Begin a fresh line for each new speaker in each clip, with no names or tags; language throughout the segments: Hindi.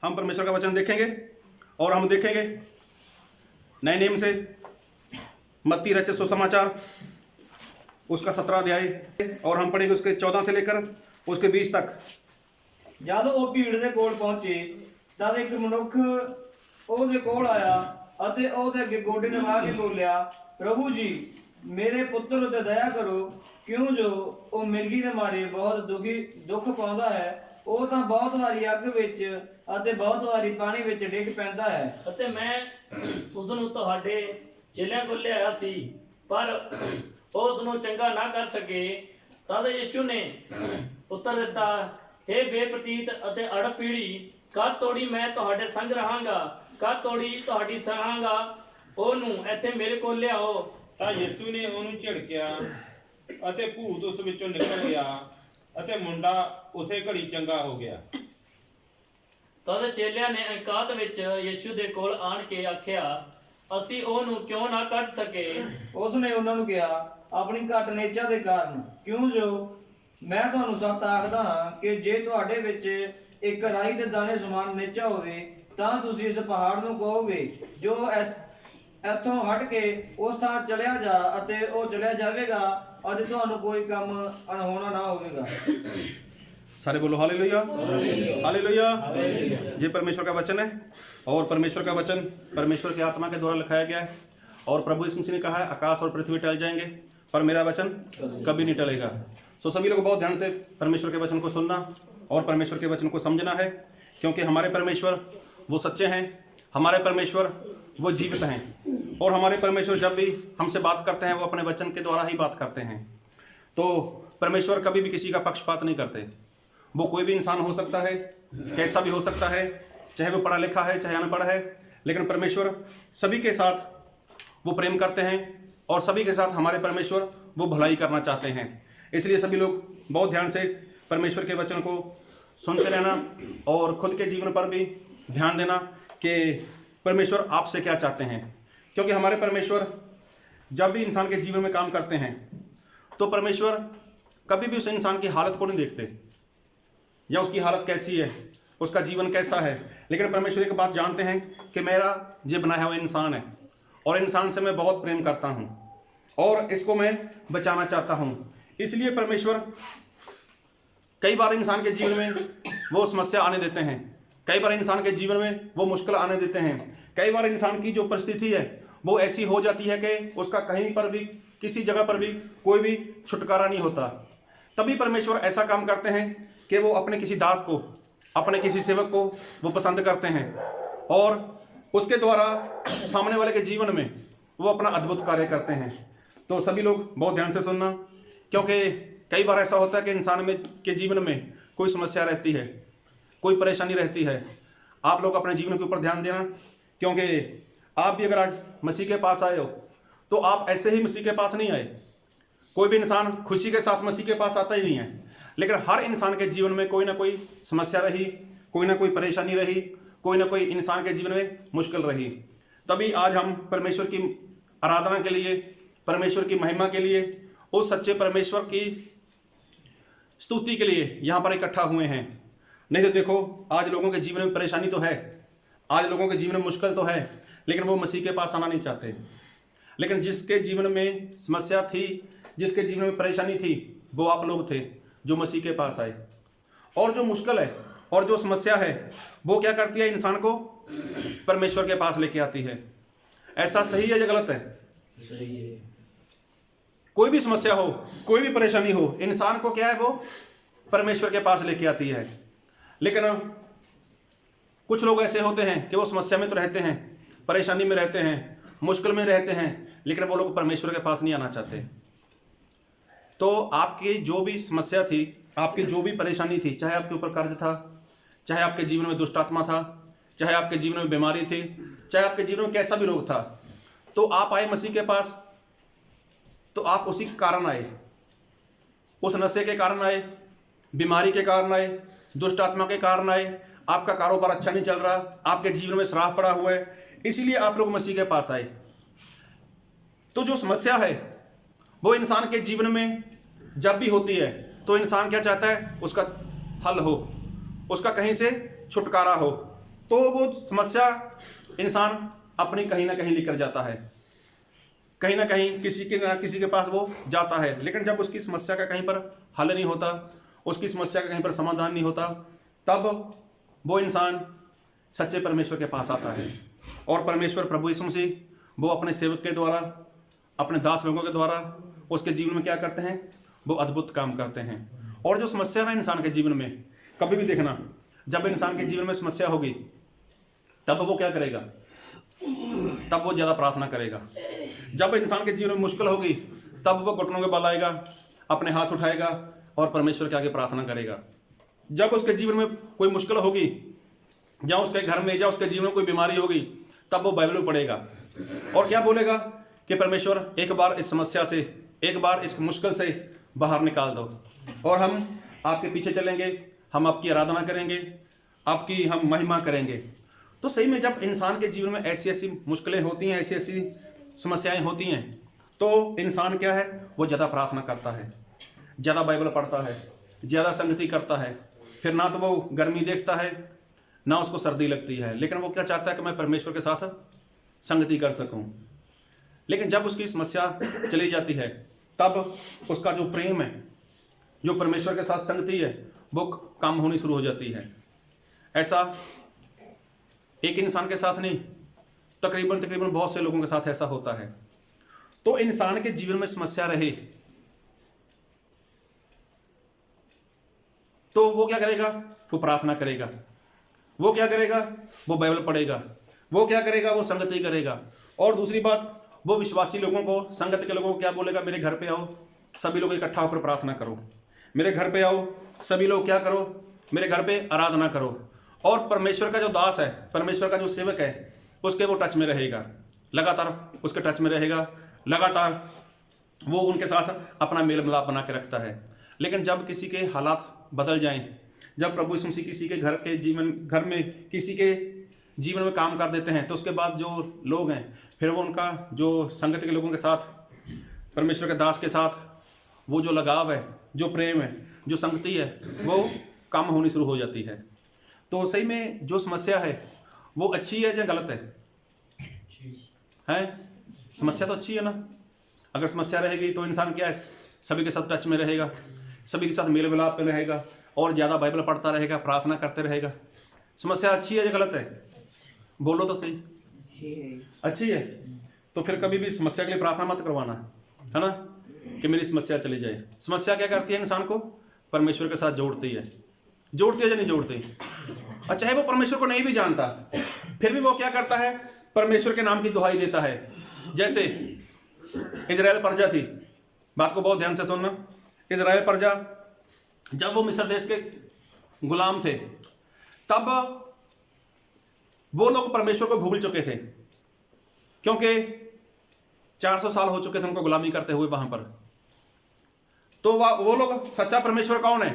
हम परमेश्वर का वचन देखेंगे और हम देखेंगे नए नियम से मत्ती रचित सुसमाचार उसका 17 अध्याय और हम पढ़ेंगे उसके 14 से लेकर उसके 20 तक।
जद वो भीड़ दे कोल पहुंचे तद एक मनुख ਉਹਦੇ ਕੋਲ ਆਇਆ ਅਤੇ ਉਹਦੇ ਅੱਗੇ ਗੋਡੇ ਨਵਾ ਕੇ ਬੋਲਿਆ, ਪ੍ਰਭੂ ਜੀ ਮੇਰੇ ਪੁੱਤਰ ਉਤੇ ਦਇਆ ਕਰੋ, ਕਿਉਂ ਜੋ ਉਹ ਮਿਰਗੀ ਦੇ ਮਾਰੇ ਬਹੁਤ ਦੁੱਖ ਪਾਉਂਦਾ ਹੈ। ਉਹ ਤਾਂ ਬਹੁਤ ਵਾਰੀ ਅੱਗ ਵਿੱਚ ਅਤੇ ਬਹੁਤ ਵਾਰੀ ਪਾਣੀ ਵਿੱਚ ਡਿੱਗ ਪੈਂਦਾ ਹੈ।
ਅਤੇ ਮੈਂ ਉਸ ਨੂੰ ਤੁਹਾਡੇ ਚੇਲਿਆਂ ਕੋਲ ਲਿਆਇਆ ਸੀ, ਪਰ ਉਹ ਉਸ ਨੂੰ ਚੰਗਾ ਨਾ ਕਰ ਸਕੇ। ਤਦ ਯਿਸੂ ਨੇ ਉੱਤਰ ਦਿੱਤਾ, ਹੇ ਬੇਪ੍ਰਤੀਤ ਅਤੇ ਅੜ ਪੀੜੀ, ਕਦ ਤੋੜੀ ਮੈਂ ਤੁਹਾਡੇ ਸੰਗ ਰਹਾਂਗਾ, ਕਦ ਤੋੜੀ ਤੁਹਾਡੀ ਸਹਾਂਗਾ। ਉਹਨੂੰ ਇੱਥੇ ਮੇਰੇ ਕੋਲ ਲਿਆਓ।
ਤਾਂ ਯਿਸੂ ਨੇ ਉਹਨੂੰ ਝਿੜਕਿਆ ਅਤੇ ਭੂਤ ਉਸ ਵਿੱਚੋਂ ਨਿਕਲ ਗਿਆ ਅਤੇ ਮੁੰਡਾ ਉਸੇ ਘੜੀ ਚੰਗਾ ਹੋ ਗਿਆ।
ਤਦ ਚੇਲਿਆਂ ਨੇ ਇਕਾਂਤ ਵਿੱਚ ਯਿਸੂ ਦੇ ਕੋਲ ਆਣ ਕੇ ਆਖਿਆ, ਅਸੀਂ ਉਹਨੂੰ ਕਿਉਂ ਨਾ ਕੱਢ ਸਕੇ।
ਉਸ ਨੇ ਉਹਨਾਂ ਨੂੰ ਕਿਹਾ, ਆਪਣੀ ਘੱਟ ਨੇਚਾ ਦੇ ਕਾਰਨ, ਕਿਉਂ ਜੋ ਮੈਂ ਤੁਹਾਨੂੰ ਸੱਚ ਆਖਦਾ ਹਾਂ ਕਿ ਜੇ ਤੁਹਾਡੇ ਵਿੱਚ ਇੱਕ ਰਾਈ ਦੇ ਦਾਣੇ ਸਮਾਨ ਨੇਚਾ ਹੋਵੇ ਤਾਂ ਤੁਸੀਂ ਇਸ ਪਹਾੜ ਨੂੰ ਕਹੋਗੇ, ਜੋ ਇੱਥੋਂ ਹਟ ਕੇ ਉਸ ਥਾਂ ਚਲਿਆ ਜਾ, ਅਤੇ ਉਹ ਚਲਿਆ ਜਾਵੇਗਾ, ਅਤੇ ਤੁਹਾਨੂੰ ਕੋਈ ਕੰਮ ਅਣहोना ना होगा।
सारे बोलो हालेलुया, हालेलुया। ये परमेश्वर का वचन है और परमेश्वर का वचन परमेश्वर की आत्मा के द्वारा लिखाया गया है और प्रभु यीशु मसीह ने कहा है, आकाश और पृथ्वी टल जाएंगे पर मेरा वचन कभी नहीं टलेगा। तो सभी लोग बहुत ध्यान से परमेश्वर के वचन को सुनना और परमेश्वर के वचन को समझना है, क्योंकि हमारे परमेश्वर वो सच्चे हैं, हमारे परमेश्वर वो जीवित हैं और हमारे परमेश्वर जब भी हमसे बात करते हैं वो अपने वचन के द्वारा ही बात करते हैं। तो परमेश्वर कभी भी किसी का पक्षपात नहीं करते। वो कोई भी इंसान हो सकता है, कैसा भी हो सकता है, चाहे वो पढ़ा लिखा है चाहे अनपढ़ है, लेकिन परमेश्वर सभी के साथ वो प्रेम करते हैं और सभी के साथ हमारे परमेश्वर वो भलाई करना चाहते हैं। इसलिए सभी लोग बहुत ध्यान से परमेश्वर के वचन को सुनते रहना और खुद के जीवन पर भी ध्यान देना कि परमेश्वर आपसे क्या चाहते हैं, क्योंकि हमारे परमेश्वर जब भी इंसान के जीवन में काम करते हैं तो परमेश्वर कभी भी उस इंसान की हालत को नहीं देखते या उसकी हालत कैसी है, उसका जीवन कैसा है, लेकिन परमेश्वर एक बात जानते हैं कि मेरा ये बनाया हुआ इंसान है और इंसान से मैं बहुत प्रेम करता हूँ और इसको मैं बचाना चाहता हूँ। इसलिए परमेश्वर कई बार इंसान के जीवन में वो समस्या आने देते हैं, कई बार इंसान के जीवन में वो मुश्किल आने देते हैं, कई बार इंसान की जो परिस्थिति है वो ऐसी हो जाती है कि उसका कहीं पर भी किसी जगह पर भी कोई भी छुटकारा नहीं होता। तभी परमेश्वर ऐसा काम करते हैं कि वो अपने किसी दास को, अपने किसी सेवक को वो पसंद करते हैं और उसके द्वारा सामने वाले के जीवन में वो अपना अद्भुत कार्य करते हैं। तो सभी लोग बहुत ध्यान से सुनना, क्योंकि कई बार ऐसा होता है कि इंसान में के जीवन में कोई समस्या रहती है, कोई परेशानी रहती है। आप लोग अपने जीवन के ऊपर ध्यान देना, क्योंकि आप भी अगर आज मसीह के पास आए हो तो आप ऐसे ही मसीह के पास नहीं आए। कोई भी इंसान खुशी के साथ मसीह के पास आता ही नहीं है, लेकिन हर इंसान के जीवन में कोई ना कोई समस्या रही, कोई ना कोई परेशानी रही, कोई ना कोई इंसान के जीवन में मुश्किल रही। तभी आज हम परमेश्वर की आराधना के लिए, परमेश्वर की महिमा के लिए, उस सच्चे परमेश्वर की स्तुति के लिए यहाँ पर इकट्ठा हुए हैं। नहीं तो देखो, आज लोगों के जीवन में परेशानी तो है, आज लोगों के जीवन में मुश्किल तो है, लेकिन वो मसीह के पास आना नहीं चाहते। लेकिन जिसके जीवन में समस्या थी, जिसके जीवन में परेशानी थी, वो आप लोग थे जो मसीह के पास आए। और जो मुश्किल है और जो समस्या है वो क्या करती है, इंसान को परमेश्वर के पास लेके आती है। ऐसा सही है या गलत है?
सही है।
कोई भी समस्या हो, कोई भी परेशानी हो, इंसान को क्या है, वो परमेश्वर के पास लेके आती है। लेकिन कुछ लोग ऐसे होते हैं कि वो समस्या में तो रहते हैं, परेशानी में रहते हैं, मुश्किल में रहते हैं, लेकिन वो लोग परमेश्वर के पास नहीं आना चाहते। तो आपकी जो भी समस्या थी, आपकी जो भी परेशानी थी, चाहे आपके ऊपर कर्ज था, चाहे आपके जीवन में दुष्ट आत्मा था, चाहे आपके जीवन में बीमारी थी, चाहे आपके जीवन में कैसा भी रोग था, तो आप आए मसीह के पास, तो आप उसी कारण आए, उस नशे के कारण आए, बीमारी के कारण आए, दुष्ट आत्मा के कारण आए, आपका कारोबार अच्छा नहीं चल रहा, आपके जीवन में श्राप पड़ा हुआ है, इसीलिए आप लोग मसीह के पास आए। तो जो समस्या है वो इंसान के जीवन में जब भी होती है तो इंसान क्या चाहता है, उसका हल हो, उसका कहीं से छुटकारा हो। तो वो समस्या इंसान अपनी कहीं ना कहीं लेकर जाता है, कहीं ना कहीं किसी के पास वो जाता है, लेकिन जब उसकी समस्या का कहीं पर हल नहीं होता, उसकी समस्या का कहीं पर समाधान नहीं होता, तब वो इंसान सच्चे परमेश्वर के पास आता है। और परमेश्वर प्रभु यीशु मसीह वो अपने सेवक के द्वारा, अपने दास लोगों के द्वारा उसके जीवन में क्या करते हैं, वो अद्भुत काम करते हैं। और जो समस्या ना इंसान के जीवन में, कभी भी देखना, जब इंसान के जीवन में समस्या होगी तब वो क्या करेगा, तब वो ज़्यादा प्रार्थना करेगा। जब इंसान के जीवन में मुश्किल होगी तब वो घुटनों के बल आएगा, अपने हाथ उठाएगा और परमेश्वर के आगे प्रार्थना करेगा। जब उसके जीवन में कोई मुश्किल होगी, या उसके घर में, या उसके जीवन में कोई बीमारी होगी, तब वो बाइबल पढ़ेगा और क्या बोलेगा कि परमेश्वर एक बार इस समस्या से, एक बार इस मुश्किल से बाहर निकाल दो, और हम आपके पीछे चलेंगे, हम आपकी आराधना करेंगे, आपकी हम महिमा करेंगे। तो सही में जब इंसान के जीवन में ऐसी ऐसी मुश्किलें होती हैं, ऐसी ऐसी समस्याएं होती हैं, तो इंसान क्या है, वो ज़्यादा प्रार्थना करता है, ज़्यादा बाइबल पढ़ता है, ज़्यादा संगति करता है। फिर ना तो वो गर्मी देखता है, ना उसको सर्दी लगती है, लेकिन वो क्या चाहता है कि मैं परमेश्वर के साथ संगति कर सकूं। लेकिन जब उसकी समस्या चली जाती है, तब उसका जो प्रेम है, जो परमेश्वर के साथ संगति है, वो कम होनी शुरू हो जाती है। ऐसा एक इंसान के साथ नहीं, तकरीबन बहुत से लोगों के साथ ऐसा होता है। तो इंसान के जीवन में समस्या रहे तो वो क्या करेगा, वो प्रार्थना करेगा, वो क्या करेगा, वो बाइबल पढ़ेगा, वो क्या करेगा, वो संगति करेगा। और दूसरी बात, वो विश्वासी लोगों को, संगत के लोगों को क्या बोलेगा, मेरे घर पे आओ, सभी लोग इकट्ठा होकर प्रार्थना करो, मेरे घर पे आओ, सभी लोग क्या करो, मेरे घर पे आराधना करो। और परमेश्वर का जो दास है, परमेश्वर का जो सेवक है, उसके वो टच में रहेगा, लगातार उसके टच में रहेगा, लगातार वो उनके साथ अपना मेल मिलाप बना के रखता है। लेकिन जब किसी के हालात बदल जाएं, जब प्रभु यीशु मसीह किसी के घर में किसी के जीवन में काम कर देते हैं, तो उसके बाद जो लोग हैं, फिर वो उनका जो संगत के लोगों के साथ, परमेश्वर के दास के साथ वो जो लगाव है, जो प्रेम है, जो संगति है, वो कम होनी शुरू हो जाती है। तो सही में जो समस्या है वो अच्छी है या गलत है? समस्या तो अच्छी है ना। अगर समस्या रहेगी तो इंसान क्या है, सभी के साथ टच में रहेगा, सभी के साथ मेल मिलाप में रहेगा, और ज़्यादा बाइबल पढ़ता रहेगा, प्रार्थना करते रहेगा। समस्या अच्छी है या गलत है? बोलो तो सही। अच्छी है। तो फिर कभी भी समस्या के लिए प्रार्थना मत करवाना, है ना, कि मेरी समस्या चली जाए। समस्या क्या करती है, इंसान को परमेश्वर के साथ जोड़ती है। जोड़ती है या नहीं जोड़ती? और चाहे वो परमेश्वर को नहीं भी जानता, फिर भी वो क्या करता है, परमेश्वर के नाम की दुहाई देता है। जैसे इजराइल प्रजा थी, बात को बहुत ध्यान से सुनना। इजराइल प्रजा जब वो मिस्र देश के गुलाम थे, तब वो लोग परमेश्वर को भूल चुके थे, क्योंकि 400 साल हो चुके थे उनको गुलामी करते हुए वहां पर। तो वो लोग, सच्चा परमेश्वर कौन है?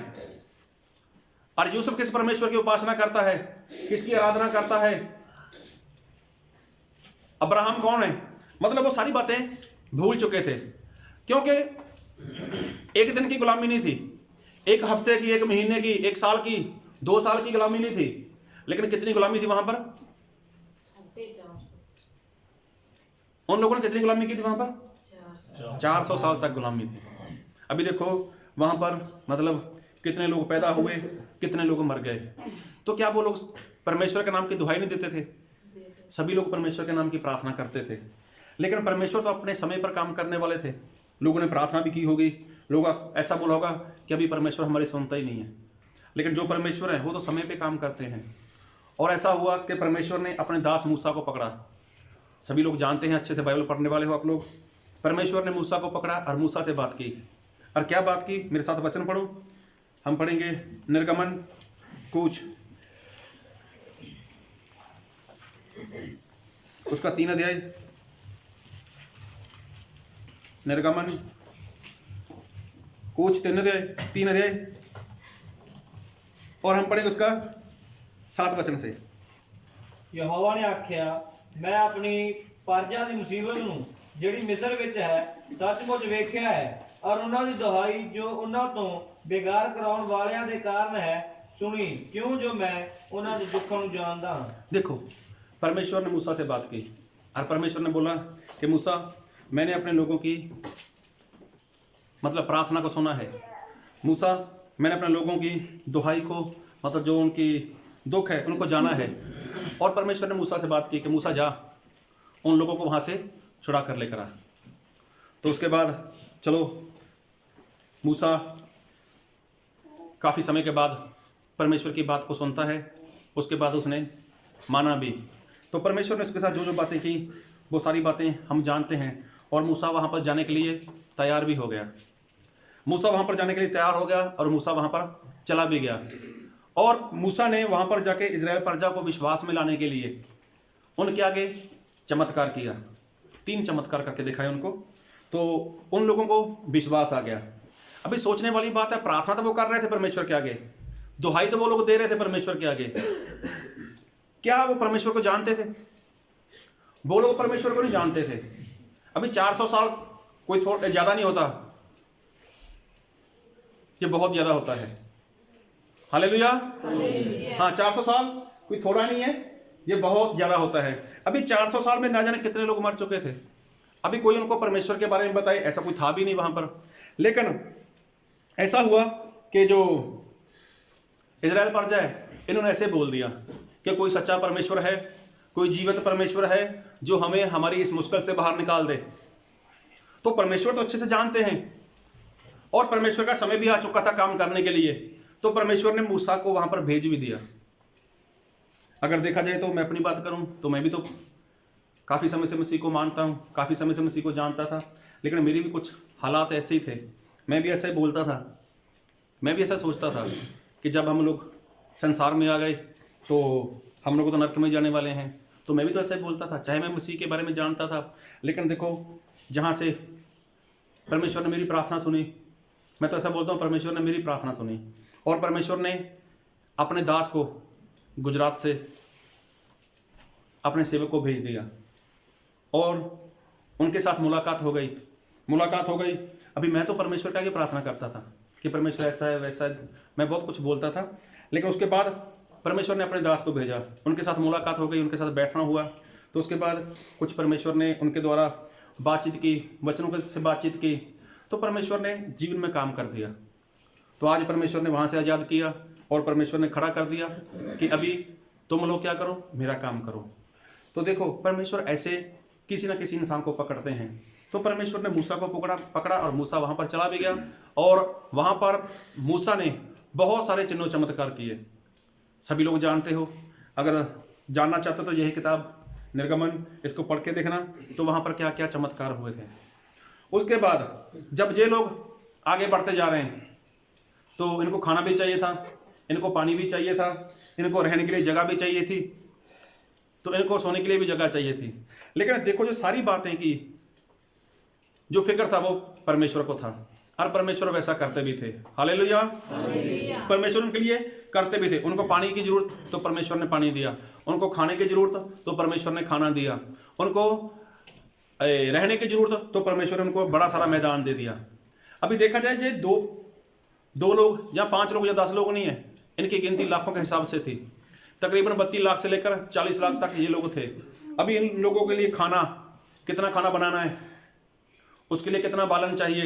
और यूसुफ किस परमेश्वर की उपासना करता है, किसकी आराधना करता है? अब्राहम कौन है? मतलब वो सारी बातें भूल चुके थे, क्योंकि एक दिन की गुलामी नहीं थी, एक हफ्ते की, एक महीने की, एक साल की, 2 साल की गुलामी नहीं थी। लेकिन कितनी गुलामी थी वहां पर? उन लोगों ने कितनी गुलामी की थी वहां पर? 400 साल तक गुलामी थी। अभी देखो वहां पर मतलब कितने लोग पैदा हुए, कितने लोग मर गए। तो क्या वो लोग परमेश्वर के नाम की दुहाई नहीं देते थे? सभी लोग परमेश्वर के नाम की प्रार्थना करते थे। लेकिन परमेश्वर तो अपने समय पर काम करने वाले थे। लोगों ने प्रार्थना भी की होगी, लोग ऐसा बोला होगा कि अभी परमेश्वर हमारी सुनता ही नहीं है। लेकिन जो परमेश्वर है वो तो समय पे काम करते हैं। और ऐसा हुआ कि परमेश्वर ने अपने दास मूसा को पकड़ा। सभी लोग जानते हैं, अच्छे से बाइबल पढ़ने वाले हो आप लोग। परमेश्वर ने मूसा को पकड़ा और मूसा से बात की। और क्या बात की? मेरे साथ वचन पढ़ो। हम पढ़ेंगे निर्गमन कूच, उसका 3 अध्याय। निर्गमन कूच 3 अध्याय, और हम पढ़ेंगे उसका 7 वचन से।
यहोवा ने आख्या, मैं अपनी प्रजा की मुसीबत ਨੂੰ ਜਿਹੜੀ ਮਿਸਰ ਵਿੱਚ ਹੈ ਸੱਚਮੁੱਚ ਵੇਖਿਆ ਹੈ, ਔਰ ਉਹਨਾਂ ਦੀ ਦੁਹਾਈ ਜੋ ਉਹਨਾਂ ਤੋਂ ਬੇਗਾਰ ਕਰਾਉਣ ਵਾਲਿਆਂ ਦੇ ਕਾਰਨ ਹੈ ਸੁਣੀ, ਕਿਉਂ ਜੋ ਮੈਂ ਉਹਨਾਂ ਦੇ ਦੁੱਖਾਂ ਨੂੰ ਜਾਣਦਾ ਹਾਂ।
देखो, परमेश्वर ने मूसा से बात की और परमेश्वर ने बोला कि मूसा, मैंने अपने लोगों की मतलब प्रार्थना को सुना है। मूसा, मैंने अपने लोगों की दुहाई को मतलब जो उनकी दुख है उनको जाना है। और परमेश्वर ने मूसा से बात की कि मूसा जा, उन लोगों को वहाँ से छुड़ा कर लेकर आ। तो उसके बाद चलो मूसा काफ़ी समय के बाद परमेश्वर की बात को सुनता है। उसके बाद उसने माना भी। तो परमेश्वर ने उसके साथ जो जो बातें की वो सारी बातें हम जानते हैं। और मूसा वहाँ पर जाने के लिए तैयार भी हो गया। मूसा वहाँ पर जाने के लिए तैयार हो गया और मूसा वहाँ पर चला भी गया। और मूसा ने वहाँ पर जाके इजराइल प्रजा को विश्वास में लाने के लिए उनके आगे चमत्कार किया। 3 चमत्कार करके दिखाए उनको, तो उन लोगों को विश्वास आ गया। अभी सोचने वाली बात है, प्रार्थना तो वो कर रहे थे परमेश्वर के आगे, दुहाई तो वो लोग दे रहे थे परमेश्वर के आगे, क्या वो परमेश्वर को जानते थे? वो लोग परमेश्वर को नहीं जानते थे। अभी 400 साल कोई थोड़ा ज्यादा नहीं होता, ये बहुत ज्यादा होता है। हालेलुया। हाँ, 400 साल कोई थोड़ा नहीं है, ये बहुत ज्यादा होता है। अभी 400 साल में ना जाने कितने लोग मर चुके थे। अभी कोई उनको परमेश्वर के बारे में बताए ऐसा कोई था भी नहीं वहां पर। लेकिन ऐसा हुआ कि जो इजराइल प्रजा है इन्होंने ऐसे बोल दिया कि कोई सच्चा परमेश्वर है, कोई जीवित परमेश्वर है जो हमें हमारी इस मुश्किल से बाहर निकाल दे। तो परमेश्वर तो अच्छे से जानते हैं और परमेश्वर का समय भी आ चुका था काम करने के लिए। तो परमेश्वर ने मूसा को वहां पर भेज भी दिया। अगर देखा जाए तो मैं अपनी बात करूं तो मैं भी तो काफ़ी समय से मसीह को मानता हूं, काफ़ी समय से मसीह को जानता था, लेकिन मेरी भी कुछ हालात ऐसे ही थे। मैं भी ऐसा ही बोलता था, मैं भी ऐसा सोचता था कि जब हम लोग संसार में आ गए तो हम लोग तो नरक में जाने वाले हैं। तो मैं भी तो ऐसा ही बोलता था, चाहे मैं मसीह के बारे में जानता था। लेकिन देखो, जहाँ से परमेश्वर ने मेरी प्रार्थना सुनी, मैं तो ऐसा बोलता हूँ परमेश्वर ने मेरी प्रार्थना सुनी और परमेश्वर ने अपने दास को गुजरात से अपने सेवक को भेज दिया और उनके साथ मुलाकात हो गई। अभी मैं तो परमेश्वर का ये प्रार्थना करता था कि परमेश्वर ऐसा है वैसा है, मैं बहुत कुछ बोलता था। लेकिन उसके बाद परमेश्वर ने अपने दास को भेजा, उनके साथ मुलाकात हो गई, उनके साथ बैठना हुआ। तो उसके बाद कुछ परमेश्वर ने उनके द्वारा बातचीत की, वचनों से बातचीत की, तो परमेश्वर ने जीवन में काम कर दिया। तो आज परमेश्वर ने वहाँ से आज़ाद किया और परमेश्वर ने खड़ा कर दिया कि अभी तुम लोग क्या करो, मेरा काम करो। तो देखो, परमेश्वर ऐसे किसी न किसी इंसान को पकड़ते हैं। तो परमेश्वर ने मूसा को पकड़ा और मूसा वहाँ पर चला भी गया और वहाँ पर मूसा ने बहुत सारे चिन्ह चमत्कार किए। सभी लोग जानते हो, अगर जानना चाहते हो तो यही किताब निर्गमन, इसको पढ़ के देखना, तो वहाँ पर क्या क्या चमत्कार हुए थे। उसके बाद जब ये लोग आगे बढ़ते जा रहे हैं तो इनको खाना भी चाहिए था, इनको पानी भी चाहिए था, इनको रहने के लिए जगह भी चाहिए थी, तो इनको सोने के लिए भी जगह चाहिए थी। लेकिन देखो, जो सारी बातें की, जो फिक्र था वो परमेश्वर को था और परमेश्वर वैसा करते भी थे। हालेलुया। परमेश्वर उनके लिए करते भी थे। उनको पानी की जरूरत तो परमेश्वर ने पानी दिया, उनको खाने की जरूरत तो परमेश्वर ने खाना दिया, उनको रहने की जरूरत तो परमेश्वर ने उनको बड़ा सारा मैदान दे दिया। अभी देखा जाए, ये दो लोग या 5 लोग या 10 लोग नहीं है, इनकी गिनती लाखों के हिसाब से थी। तकरीबन 32 लाख से लेकर 40 लाख तक ये लोग थे। अभी इन लोगों के लिए खाना, कितना खाना बनाना है, उसके लिए कितना बालन चाहिए,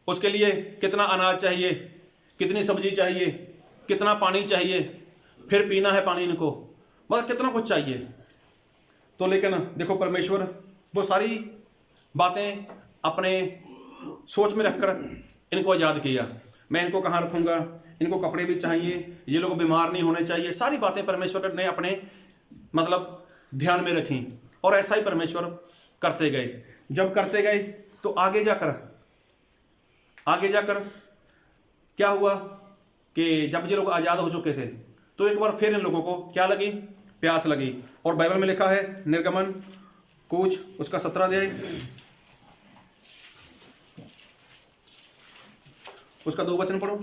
उसके लिए कितना अनाज चाहिए, कितनी सब्जी चाहिए, कितना पानी चाहिए, फिर पीना है पानी इनको, मतलब कितना कुछ चाहिए। तो लेकिन देखो, परमेश्वर वो सारी बातें अपने सोच में रखकर इनको आज़ाद किया। मैं इनको कहाँ रखूँगा, इनको कपड़े भी चाहिए, ये लोग बीमार नहीं होने चाहिए, सारी बातें परमेश्वर ने अपने मतलब ध्यान में रखी और ऐसा ही परमेश्वर करते गए। जब करते गए तो आगे जाकर क्या हुआ कि जब ये लोग आज़ाद हो चुके थे तो एक बार फिर इन लोगों को क्या लगी, प्यास लगी। और बाइबल में लिखा है, निर्गमन कूच उसका 17 अध्याय उसका 2 वचन पढ़ो।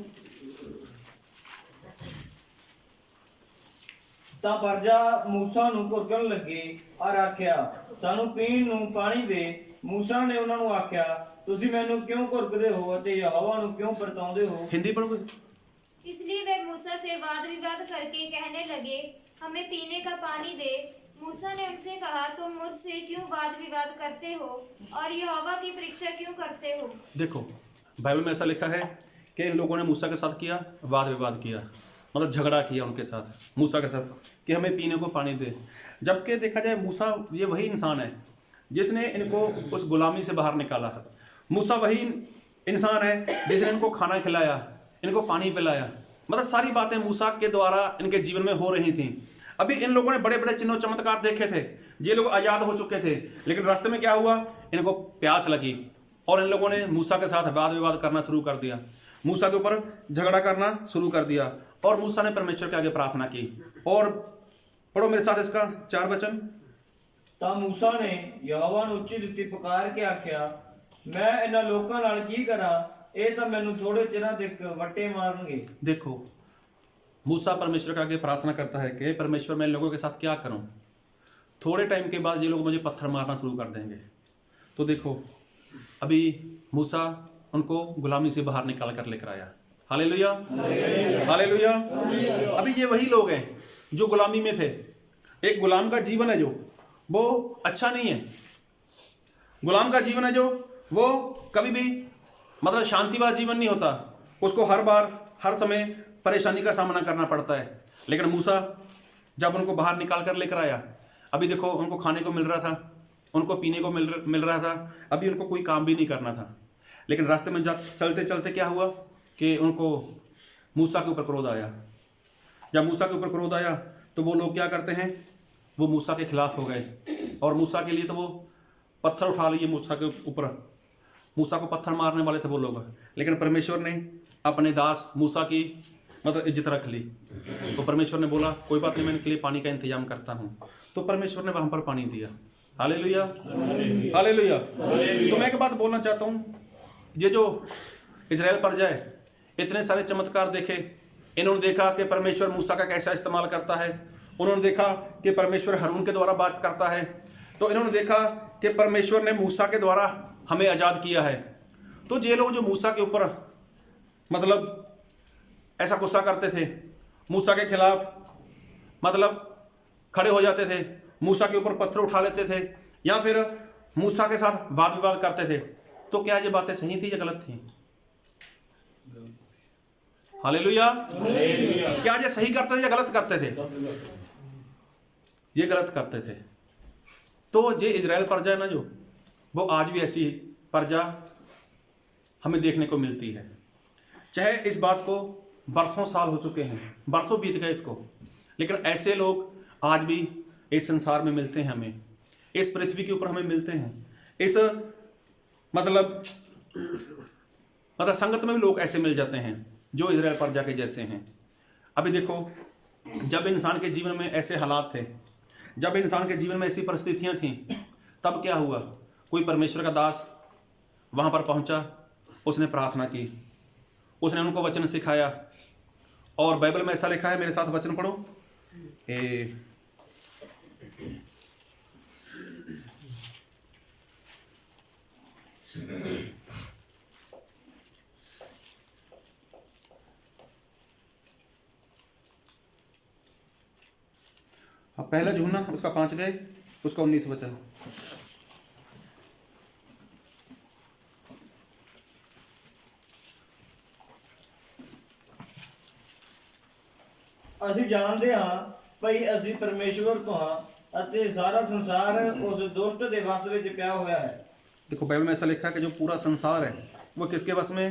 ਤਾਂ ਪਰਜਾ ਮੂਸਾ ਨੂੰ ਘੁਰਕਣ ਲੱਗੇ ਔਰ ਆਖਿਆ, ਸਾਨੂੰ ਪੀਣ ਨੂੰ ਪਾਣੀ ਦੇ। ਮੂਸਾ ਨੇ ਉਹਨਾਂ ਨੂੰ ਆਖਿਆ, ਤੁਸੀਂ ਮੈਨੂੰ ਕਿਉਂ ਘੁਰਕਦੇ ਹੋ ਅਤੇ ਯਹੋਵਾ ਨੂੰ ਕਿਉਂ ਪਰਤਾਉਂਦੇ ਹੋ?
हिंदी पढ़ोगे?
इसलिए वे मूसा से वाद विवाद करके कहने लगे, हमें पीने का पानी दे। मूसा ने उनसे कहा, तुम मुझसे क्यों वाद विवाद करते हो और यहोवा की परीक्षा क्यों करते हो?
देखो बाइबल में ऐसा लिखा है कि इन लोगों ने मूसा के साथ किया वाद विवाद किया, मतलब झगड़ा किया उनके साथ, मूसा के साथ, कि हमें पीने को पानी दे। जबकि देखा जाए मूसा ये वही इंसान है जिसने इनको उस गुलामी से बाहर निकाला। मूसा वही इंसान है जिसने इनको खाना खिलाया, इनको पानी पिलाया, मतलब सारी बातें मूसा के द्वारा इनके जीवन में हो रही थी। अभी इन लोगों ने बड़े बड़े चिन्ह चमत्कार देखे थे, ये लोग आज़ाद हो चुके थे, लेकिन रास्ते में क्या हुआ, इनको प्यास लगी और इन लोगों ने मूसा के साथ वाद विवाद करना शुरू कर दिया, मूसा के ऊपर झगड़ा करना शुरू कर दिया। और मूसा ने परमेश्वर के आगे प्रार्थना की। और पढ़ो मेरे साथ इसका 4 वचन।
ਤਾਂ मूसा ने यहोवा ਨੂੰ ਉੱਚੀ ਦਿੱਤੀ ਪੁਕਾਰ ਕੇ ਆਖਿਆ, मैं ਇਹਨਾਂ ਲੋਕਾਂ ਨਾਲ ਕੀ ਕਰਾਂ, ਇਹ ਤਾਂ ਮੈਨੂੰ ਥੋੜੇ ਚਿਰਾਂ ਤੱਕ ਵੱਟੇ ਮਾਰਨਗੇ।
देखो मूसा परमेश्वर के आगे प्रार्थना करता है कि परमेश्वर मैं इन लोगों के साथ क्या करूं, थोड़े टाइम के बाद ये लोग मुझे पत्थर मारना शुरू कर देंगे। तो देखो अभी मूसा उनको गुलामी से बाहर निकाल कर लेकर आया। Hallelujah hallelujah. अभी ये वही लोग हैं जो गुलामी में थे। एक गुलाम का जीवन है जो वो अच्छा नहीं है। गुलाम का जीवन है जो वो कभी भी मतलब शांति वाला जीवन नहीं होता, उसको हर बार हर समय परेशानी का सामना करना पड़ता है। लेकिन मूसा जब उनको बाहर निकाल कर लेकर आया, अभी देखो उनको खाने को मिल रहा था, उनको पीने को मिल रहा था, अभी उनको कोई काम भी नहीं करना था। लेकिन रास्ते में चलते चलते क्या हुआ कि उनको मूसा के ऊपर क्रोध आया। जब मूसा के ऊपर क्रोध आया तो वो लोग क्या करते हैं, वो मूसा के खिलाफ हो गए और मूसा के लिए तो वो पत्थर उठा लिए मूसा के ऊपर, मूसा को पत्थर मारने वाले थे वो लोग। लेकिन परमेश्वर ने अपने दास मूसा की मतलब इज्जत रख ली। तो परमेश्वर ने बोला कोई बात नहीं, मैं इनके लिए पानी का इंतजाम करता हूँ। तो परमेश्वर ने वहाँ पर पानी दिया। Hallelujah hallelujah. तो मैं एक बात बोलना चाहता हूँ, ये जो इजराइल प्रजा है, इतने सारे चमत्कार देखे, इन्होंने देखा कि परमेश्वर मूसा का कैसा इस्तेमाल करता है, उन्होंने देखा कि परमेश्वर हारून के द्वारा बात करता है, तो इन्होंने देखा कि परमेश्वर ने मूसा के द्वारा हमें आज़ाद किया है। तो ये लोग जो मूसा के ऊपर मतलब ऐसा गुस्सा करते थे, मूसा के खिलाफ मतलब खड़े हो जाते थे, मूसा के ऊपर पत्थर उठा लेते थे या फिर मूसा के साथ वाद विवाद करते थे, तो क्या ये बातें सही थी या गलत थी? हालेलुया। क्या ये सही करते थे या गलत करते थे? ये गलत करते थे। तो ये इजराइल प्रजा है ना जो, वो आज भी ऐसी प्रजा हमें देखने को मिलती है। चाहे इस बात को बरसों साल हो चुके हैं, बरसों बीत गए इसको, लेकिन ऐसे लोग आज भी इस संसार में मिलते हैं, हमें इस पृथ्वी के ऊपर हमें मिलते हैं। इस मतलब संगत में भी लोग ऐसे मिल जाते हैं जो इजराइल प्रजा के जैसे हैं। अभी देखो जब इंसान के जीवन में ऐसे हालात थे, जब इंसान के जीवन में ऐसी परिस्थितियां थीं, तब क्या हुआ, कोई परमेश्वर का दास वहां पर पहुंचा, उसने प्रार्थना की, उसने उनको वचन सिखाया। और बाइबल में ऐसा लिखा है, मेरे साथ वचन पढ़ो, पहला यूहन्ना उसका 5 अध्याय उसका 19 वचन।
ਅਸੀਂ ਜਾਣਦੇ ਹਾਂ ਭਈ ਅਸੀਂ ਪਰਮੇਸ਼ਵਰ ਤੋਂ ਹਾਂ ਅਤੇ ਸਾਰਾ ਸੰਸਾਰ ਉਸ ਦੁਸ਼ਟ ਦੇ ਵਸ ਵਿੱਚ ਪਿਆ ਹੋਇਆ ਹੈ।
देखो बाइबल में ऐसा लिखा है कि जो पूरा संसार है वो किसके वश में है?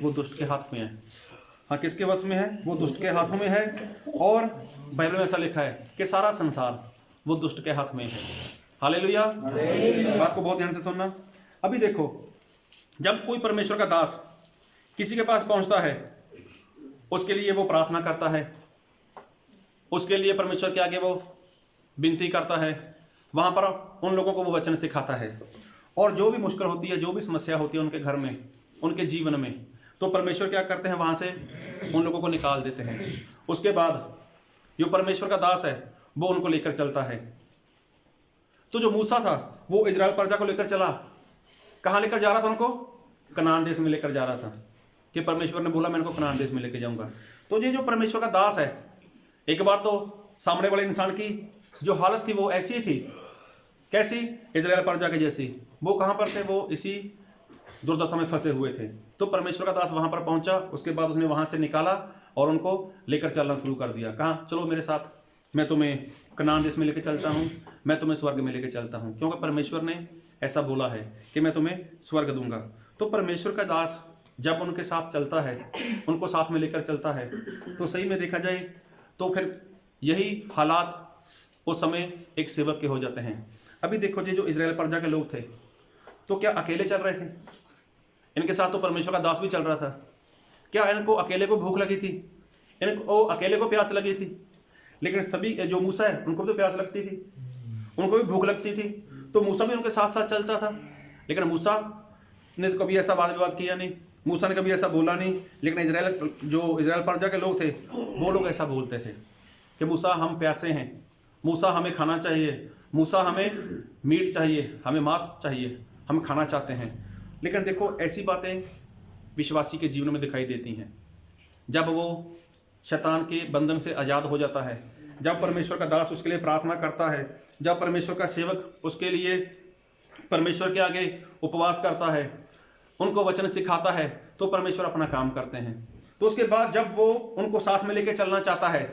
वो दुष्ट के हाथ में है। हाँ, किसके वश में है? वो दुष्ट के हाथों में है। और बाइबल में ऐसा लिखा है कि सारा संसार वो दुष्ट के हाथ में है। हालेलुया। बात को बहुत ध्यान से सुनना। अभी देखो जब कोई परमेश्वर का दास किसी के पास पहुंचता है, उसके लिए वो प्रार्थना करता है, उसके लिए परमेश्वर के आगे वो विनती करता है, वहाँ पर उन लोगों को वो वचन सिखाता है। और जो भी मुश्किल होती है, जो भी समस्या होती है उनके घर में, उनके जीवन में, तो परमेश्वर क्या करते हैं, वहाँ से उन लोगों को निकाल देते हैं। उसके बाद जो परमेश्वर का दास है वो उनको लेकर चलता है। तो जो मूसा था वो इजराइल प्रजा को लेकर चला, कहाँ लेकर जा रहा था? उनको कनान देश में लेकर जा रहा था। कि परमेश्वर ने बोला मैं इनको कनान देश में लेके जाऊंगा। तो ये जो परमेश्वर का दास है, एक बार तो सामने वाले इंसान की जो हालत थी वो ऐसी थी, कैसी? इजराइल प्रजा के जैसी। वो कहाँ पर थे? वो इसी दुर्दशा में फंसे हुए थे। तो परमेश्वर का दास वहां पर पहुंचा, उसके बाद उसने वहां से निकाला और उनको लेकर चलना शुरू कर दिया। कहाँ? चलो मेरे साथ, मैं तुम्हें कनान देश में लेके चलता हूँ, मैं तुम्हें स्वर्ग में लेके चलता हूँ, क्योंकि परमेश्वर ने ऐसा बोला है कि मैं तुम्हें स्वर्ग दूंगा। तो परमेश्वर का दास जब उनके साथ चलता है, उनको साथ में लेकर चलता है, तो सही में देखा जाए तो फिर यही हालात उस समय एक सेवक के हो जाते हैं। अभी देखो जी, जो इजराइल प्रजा के लोग थे तो क्या अकेले चल रहे थे? इनके साथ तो परमेश्वर का दास भी चल रहा था। क्या इनको अकेले को भूख लगी थी? इनको अकेले को प्यास लगी थी? लेकिन सभी जो मूसा है उनको भी तो प्यास लगती थी, उनको भी भूख लगती थी। तो मूसा भी उनके साथ साथ चलता था, लेकिन मूसा ने तो कभी ऐसा वाद विवाद किया नहीं, मूसा ने कभी ऐसा बोला नहीं। लेकिन इजराइल प्रजा के लोग थे, वो लोग ऐसा बोलते थे कि मूसा हम प्यासे हैं, मूसा हमें खाना चाहिए, मूसा हमें मीट चाहिए, हमें मांस चाहिए, हम खाना चाहते हैं। लेकिन देखो, ऐसी बातें विश्वासी के जीवन में दिखाई देती हैं जब वो शैतान के बंधन से आज़ाद हो जाता है, जब परमेश्वर का दास उसके लिए प्रार्थना करता है, जब परमेश्वर का सेवक उसके लिए परमेश्वर के आगे उपवास करता है, उनको वचन सिखाता है, तो परमेश्वर अपना काम करते हैं। तो उसके बाद जब वो उनको साथ में लेके चलना चाहता है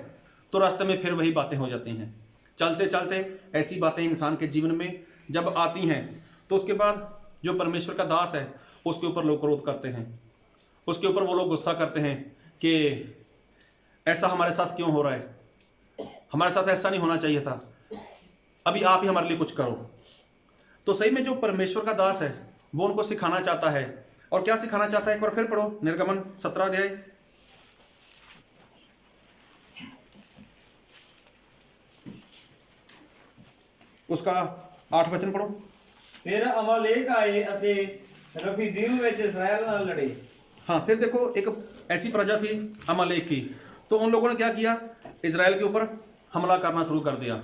तो रास्ते में फिर वही बातें हो जाती हैं। चलते चलते ऐसी बातें इंसान के जीवन में जब आती हैं तो उसके बाद जो परमेश्वर का दास है उसके ऊपर लोग क्रोध करते हैं, उसके ऊपर वो लोग गुस्सा करते हैं कि ऐसा हमारे साथ क्यों हो रहा है, हमारे साथ ऐसा नहीं होना चाहिए था, अभी आप ही हमारे लिए कुछ करो। तो सही में जो परमेश्वर का दास है वो उनको सिखाना चाहता है। और क्या सिखाना चाहता है? एक बार फिर पढ़ो, निर्गमन 17 अध्याय, उसका 8 वचन पढ़ो।
फिर अमालेक आए अते रफीदीम विच इस्राएल नाल लड़े।
हाँ, फिर देखो, एक ऐसी प्रजा थी अमालेक की, तो उन लोगों ने क्या किया? इजराइल के ऊपर हमला करना शुरू कर दिया।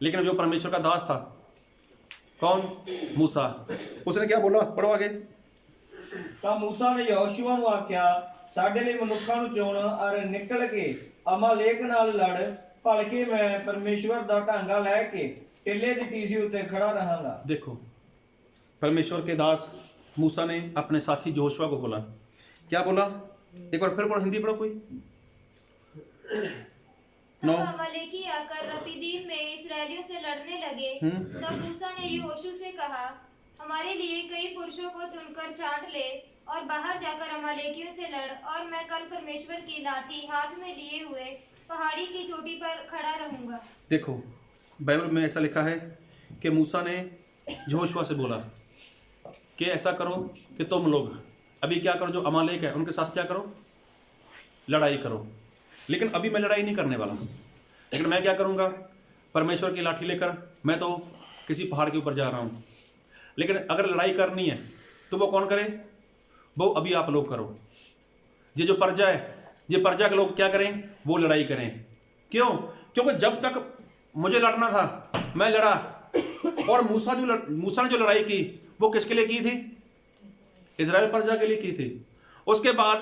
लेकिन जो परमेश्वर का दास था, कौन? मूसा, उसने क्या बोला? पढ़ो आगे।
ਤਾਂ मूसा ने यहोशुआ ਨੂੰ ਆਖਿਆ, ਸਾਡੇ ਲਈ ਮਨੁੱਖਾਂ ਨੂੰ ਚੁਣ ਅਰ ਨਿਕਲ ਕੇ ਅਮਾਲੇਕ ਨਾਲ ਲੜ, ਭਲਕੇ ਮੈਂ ਪਰਮੇਸ਼ਵਰ ਦਾ ਢਾਂਗਾ ਲੈ ਕੇ ਟਿੱਲੇ ਦੀ ਟੀਸੀ ਉੱਤੇ ਖੜਾ ਰਹਾਂਗਾ।
देखो, परमेश्वर के दास मूसा ने अपने साथी जोशुआ को बोला, क्या बोला? एक बार फिर पढ़ो, हिंदी पढ़ो कोई।
तब अमालेकी आकर रफीदीम में इसराइलियों से लड़ने लगे। तब मूसा ने यहोशू से कहा, हमारे लिए कई पुरुषों को चुनकर छांट ले और बाहर जाकर अमालेकियों से लड़, और मैं कल परमेश्वर की लाठी हाथ में लिए हुए पहाड़ी की चोटी पर खड़ा रहूंगा।
देखो, बाइबल में ऐसा लिखा है कि मूसा ने यहोशुआ से बोला कि ऐसा करो कि तुम लोग अभी क्या करो, जो अमालेक है उनके साथ क्या करो? लड़ाई करो। लेकिन अभी मैं लड़ाई नहीं करने वाला, लेकिन मैं क्या करूंगा? परमेश्वर की लाठी लेकर मैं तो किसी पहाड़ के ऊपर जा रहा हूँ। लेकिन अगर लड़ाई करनी है तो वो कौन करे? वो अभी आप लोग करो। ये जो प्रजा है, ये प्रजा के लोग क्या करें? वो लड़ाई करें। क्यों? क्योंकि जब तक मुझे लड़ना था मैं लड़ा, और मूसा ने जो लड़ाई की वो किसके लिए की थी? इजराइल प्रजा के लिए की थी। उसके बाद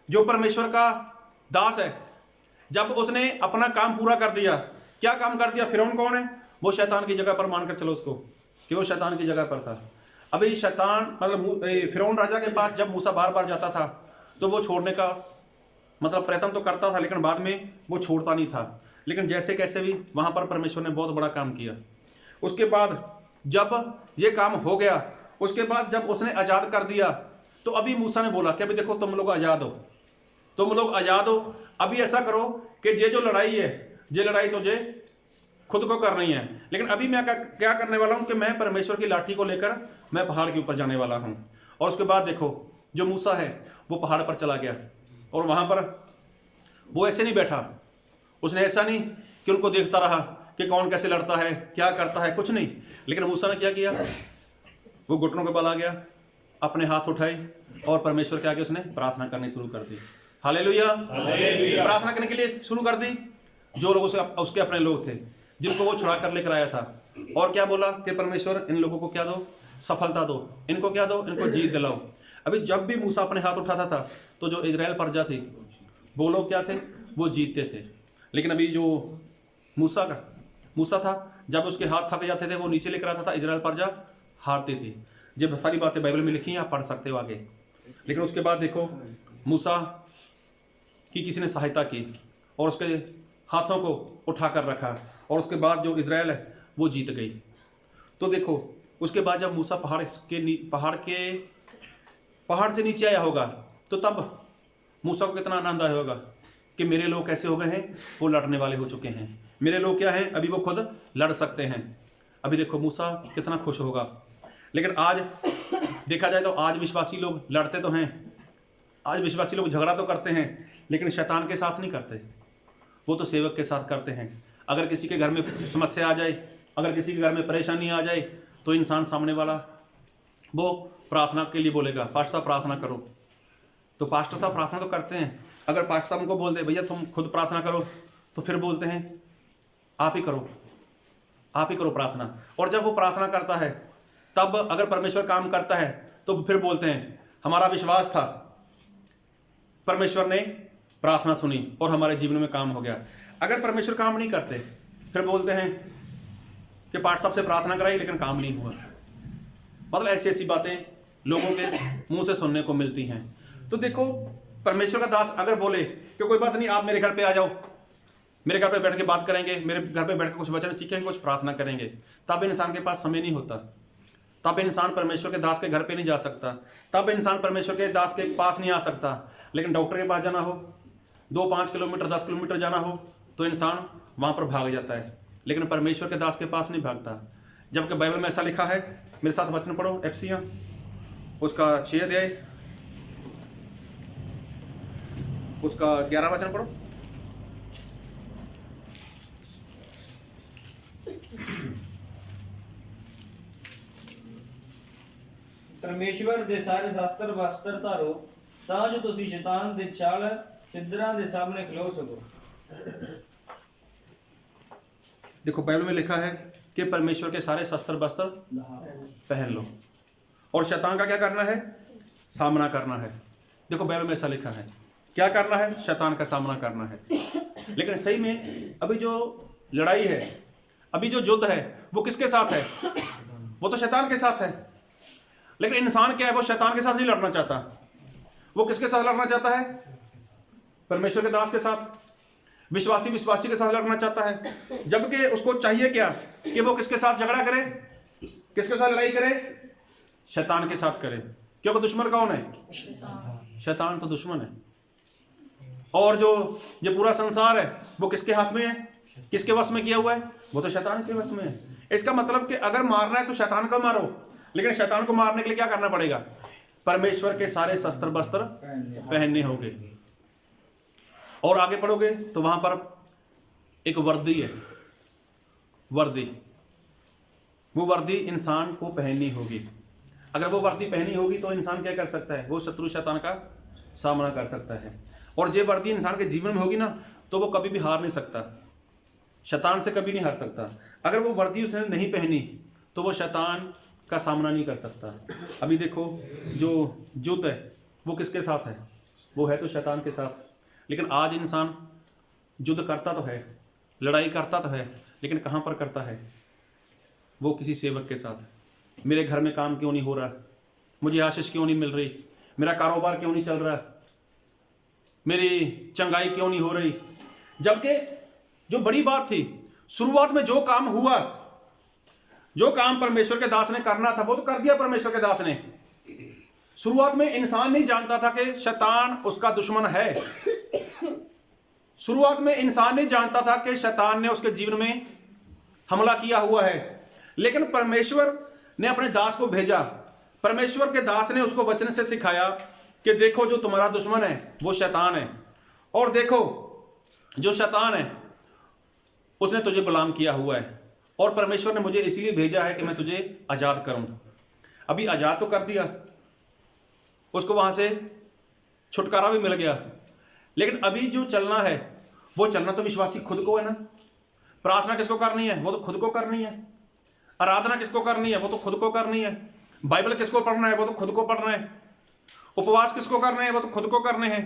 जो परमेश्वर का दास है, जब उसने अपना काम पूरा कर दिया, क्या काम कर दिया? फिरौन कौन है? वो शैतान की जगह पर मानकर चलो उसको कि वो शैतान की जगह पर था। अभी शैतान मतलब फिरौन राजा के पास जब मूसा बार बार जाता था तो वो छोड़ने का मतलब प्रयत्न तो करता था, लेकिन बाद में वो छोड़ता नहीं था। लेकिन जैसे कैसे भी वहाँ पर परमेश्वर ने बहुत बड़ा काम किया। उसके बाद जब ये काम हो गया, उसके बाद जब उसने आज़ाद कर दिया, तो अभी मूसा ने बोला कि अभी देखो तुम लोग आज़ाद हो, तुम लोग आज़ाद हो। अभी ऐसा करो कि ये जो लड़ाई है, ये लड़ाई तुझे खुद को करनी है। लेकिन अभी मैं क्या करने वाला हूँ कि मैं परमेश्वर की लाठी को लेकर मैं पहाड़ के ऊपर जाने वाला हूँ। और उसके बाद देखो, जो मूसा है वो पहाड़ पर चला गया, और वहाँ पर वो ऐसे नहीं बैठा, उसने ऐसा नहीं कि उनको देखता रहा कि कौन कैसे लड़ता है, क्या करता है, कुछ नहीं। लेकिन मूसा ने क्या किया? वो घुटनों के बल आ गया, अपने हाथ उठाए और परमेश्वर के आगे उसने प्रार्थना करनी शुरू कर दी। हालेलुया। प्रार्थना करने के लिए शुरू कर दी। जो लोग उसके अपने लोग थे, जिनको वो छुड़ा कर लेकर आया था। और क्या बोला कि परमेश्वर इन लोगों को क्या दो? सफलता दो, इनको क्या दो? इनको जीत दिलाओ। अभी जब भी मूसा अपने हाथ उठाता था तो जो इजराइल प्रजा थी वो लोग क्या थे, वो जीतते थे। लेकिन अभी जो मूसा था, जब उसके हाथ थक जाते थे वो नीचे लेकर आता था, इजराइल प्रजा हारती थी। जब सारी बातें बाइबल में लिखी हैं, आप पढ़ सकते हो आगे। लेकिन उसके बाद देखो मूसा की किसी ने सहायता की और उसके हाथों को उठाकर रखा, और उसके बाद जो इजराइल है वो जीत गई। तो देखो उसके बाद जब मूसा पहाड़ से नीचे आया होगा, तो तब मूसा को कितना आनंद आया होगा कि मेरे लोग कैसे हो गए हैं, वो लड़ने वाले हो चुके हैं। मेरे लोग क्या हैं, अभी वो खुद लड़ सकते हैं। अभी देखो मूसा कितना खुश होगा। लेकिन आज देखा जाए तो आज विश्वासी लोग लड़ते तो हैं, आज विश्वासी लोग झगड़ा तो करते हैं, लेकिन शैतान के साथ नहीं करते, वो तो सेवक के साथ करते हैं। अगर किसी के घर में समस्या आ जाए, अगर किसी के घर में परेशानी आ जाए, तो इंसान सामने वाला वो प्रार्थना के लिए बोलेगा, पास्टर साहब प्रार्थना करो। तो पास्टर साहब प्रार्थना तो करते हैं। अगर पास्टर साहब उनको बोलते भैया तुम खुद प्रार्थना करो, तो फिर बोलते हैं आप ही करो प्रार्थना। और जब वो प्रार्थना करता है, तब अगर परमेश्वर काम करता है, तो फिर बोलते हैं हमारा विश्वास था, परमेश्वर ने प्रार्थना सुनी और हमारे जीवन में काम हो गया। अगर परमेश्वर काम नहीं करते, फिर बोलते हैं कि पास्टर साहब से प्रार्थना कराई लेकिन काम नहीं हुआ। मतलब ऐसी ऐसी बातें लोगों के मुंह से सुनने को मिलती हैं। तो देखो परमेश्वर का दास अगर बोले कि कोई बात नहीं, आप मेरे घर पे आ जाओ, मेरे घर पे बैठ के बात करेंगे, मेरे घर पे बैठ के कुछ वचन सीखेंगे, कुछ प्रार्थना करेंगे, तब इंसान के पास समय नहीं होता, तब इंसान परमेश्वर के दास के घर पे नहीं जा सकता, तब इंसान परमेश्वर के दास के पास नहीं आ सकता। लेकिन डॉक्टर के पास जाना हो, 2-5 किलोमीटर 10 किलोमीटर जाना हो, तो इंसान वहाँ पर भाग जाता है, लेकिन परमेश्वर के दास के पास नहीं भागता। जबकि बाइबल में ऐसा लिखा है, मेरे साथ वचन पढ़ो, एफिसियों उसका 6 अध्याय उसका 11 वचन पढ़ो।
ਪਰਮੇਸ਼ਵਰ ਦੇ ਸਾਰੇ ਸ਼ਾਸਤਰ ਵਸਤਰ ਧਾਰੋ, ਤਾਂ ਜੋ ਤੁਸੀਂ ਸ਼ੈਤਾਨ ਦੇ ਛਾਲ ਛਿੱਦਰਾਂ ਦੇ ਸਾਹਮਣੇ ਖਲੋ ਸਕੋ।
देखो बाइबल में लिखा है कि परमेश्वर के सारे शस्त्र वस्त्र पहन लो, और शैतान का क्या करना है, सामना करना है। देखो बाइबल में ऐसा लिखा है, क्या करना है, शैतान का सामना करना है। लेकिन सही में अभी जो लड़ाई है, अभी जो युद्ध है, वो किसके साथ है, वो तो शैतान के साथ है। लेकिन इंसान क्या है, वो शैतान के साथ नहीं लड़ना चाहता, वो किसके साथ लड़ना चाहता है, परमेश्वर के दास के साथ, विश्वासी के साथ लड़ना चाहता है। जबकि उसको चाहिए क्या कि वो किसके साथ झगड़ा करे, किसके साथ लड़ाई करे, शैतान के साथ करे। क्योंकि दुश्मन कौन है, शैतान तो दुश्मन है। और जो ये पूरा संसार है वो किसके हाथ में है, किसके वश में किया हुआ है, वो तो शैतान के वश में है। इसका मतलब कि अगर मारना है तो शैतान को मारो, लेकिन शैतान को मारने के लिए क्या करना पड़ेगा, परमेश्वर के सारे शस्त्र वस्त्र पहनने होंगे। और आगे पढ़ोगे तो वहां पर एक वर्दी है, वर्दी, वो वर्दी इंसान को पहननी होगी। अगर वो वर्दी पहनी होगी तो इंसान क्या कर सकता है, वो शत्रु शैतान का सामना कर सकता है। और ये वर्दी इंसान के जीवन में होगी ना, तो वो कभी भी हार नहीं सकता, शैतान से कभी नहीं हार सकता। अगर वो वर्दी उसने नहीं पहनी तो वो शैतान का सामना नहीं कर सकता। अभी देखो जो युद्ध है वो किसके साथ है, वो है तो शैतान के साथ। लेकिन आज इंसान युद्ध करता तो है, लड़ाई करता तो है, लेकिन कहाँ पर करता है, वो किसी सेवक के साथ। मेरे घर में काम क्यों नहीं हो रहा, मुझे आशीष क्यों नहीं मिल रही, मेरा कारोबार क्यों नहीं चल रहा, मेरी चंगाई क्यों नहीं हो रही। जबकि जो बड़ी बात थी, शुरुआत में जो काम हुआ, जो काम परमेश्वर के दास ने करना था वो तो कर दिया परमेश्वर के दास ने। शुरुआत में इंसान नहीं जानता था कि शैतान उसका दुश्मन है। शुरुआत में इंसान नहीं जानता था कि शैतान ने उसके जीवन में हमला किया हुआ है। लेकिन परमेश्वर ने अपने दास को भेजा, परमेश्वर के दास ने उसको वचन से सिखाया कि देखो जो तुम्हारा दुश्मन है वो शैतान है, और देखो जो शैतान है उसने तुझे गुलाम किया हुआ है, और परमेश्वर ने मुझे इसीलिए भेजा है कि मैं तुझे आजाद करूं। अभी आजाद तो कर दिया, उसको वहां से छुटकारा भी मिल गया, लेकिन अभी जो चलना है वो चलना तो विश्वासी खुद को है ना। प्रार्थना किसको करनी है, वो तो खुद को करनी है। आराधना किसको करनी है, वो तो खुद को करनी है। बाइबल किसको पढ़ना है, वो तो खुद को पढ़ना है। उपवास किसको करने हैं? वो तो खुद को करने हैं।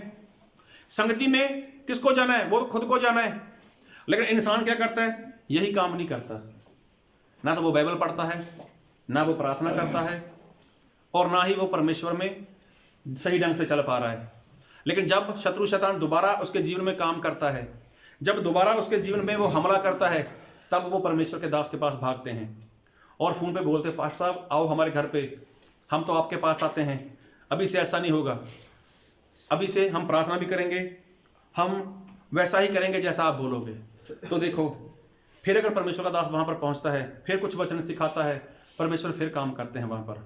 संगति में किसको जाना है? वो तो खुद को जाना है। लेकिन इंसान क्या करता है? यही काम नहीं करता। ना तो वो बाइबल पढ़ता है, ना वो प्रार्थना करता है, और ना ही वो परमेश्वर में सही ढंग से चल पा रहा है। लेकिन जब शत्रु शैतान दोबारा उसके जीवन में काम करता है, जब दोबारा उसके जीवन में वो हमला करता है, तब वो परमेश्वर के दास के पास भागते हैं और फोन पे बोलते, पास्टर साहब आओ हमारे घर पे, हम तो आपके पास आते हैं। अभी से ऐसा नहीं होगा, अभी से हम प्रार्थना भी करेंगे, हम वैसा ही करेंगे जैसा आप बोलोगे। तो देखो, फिर अगर परमेश्वर का दास वहाँ पर पहुँचता है, फिर कुछ वचन सिखाता है, परमेश्वर फिर काम करते हैं वहाँ पर,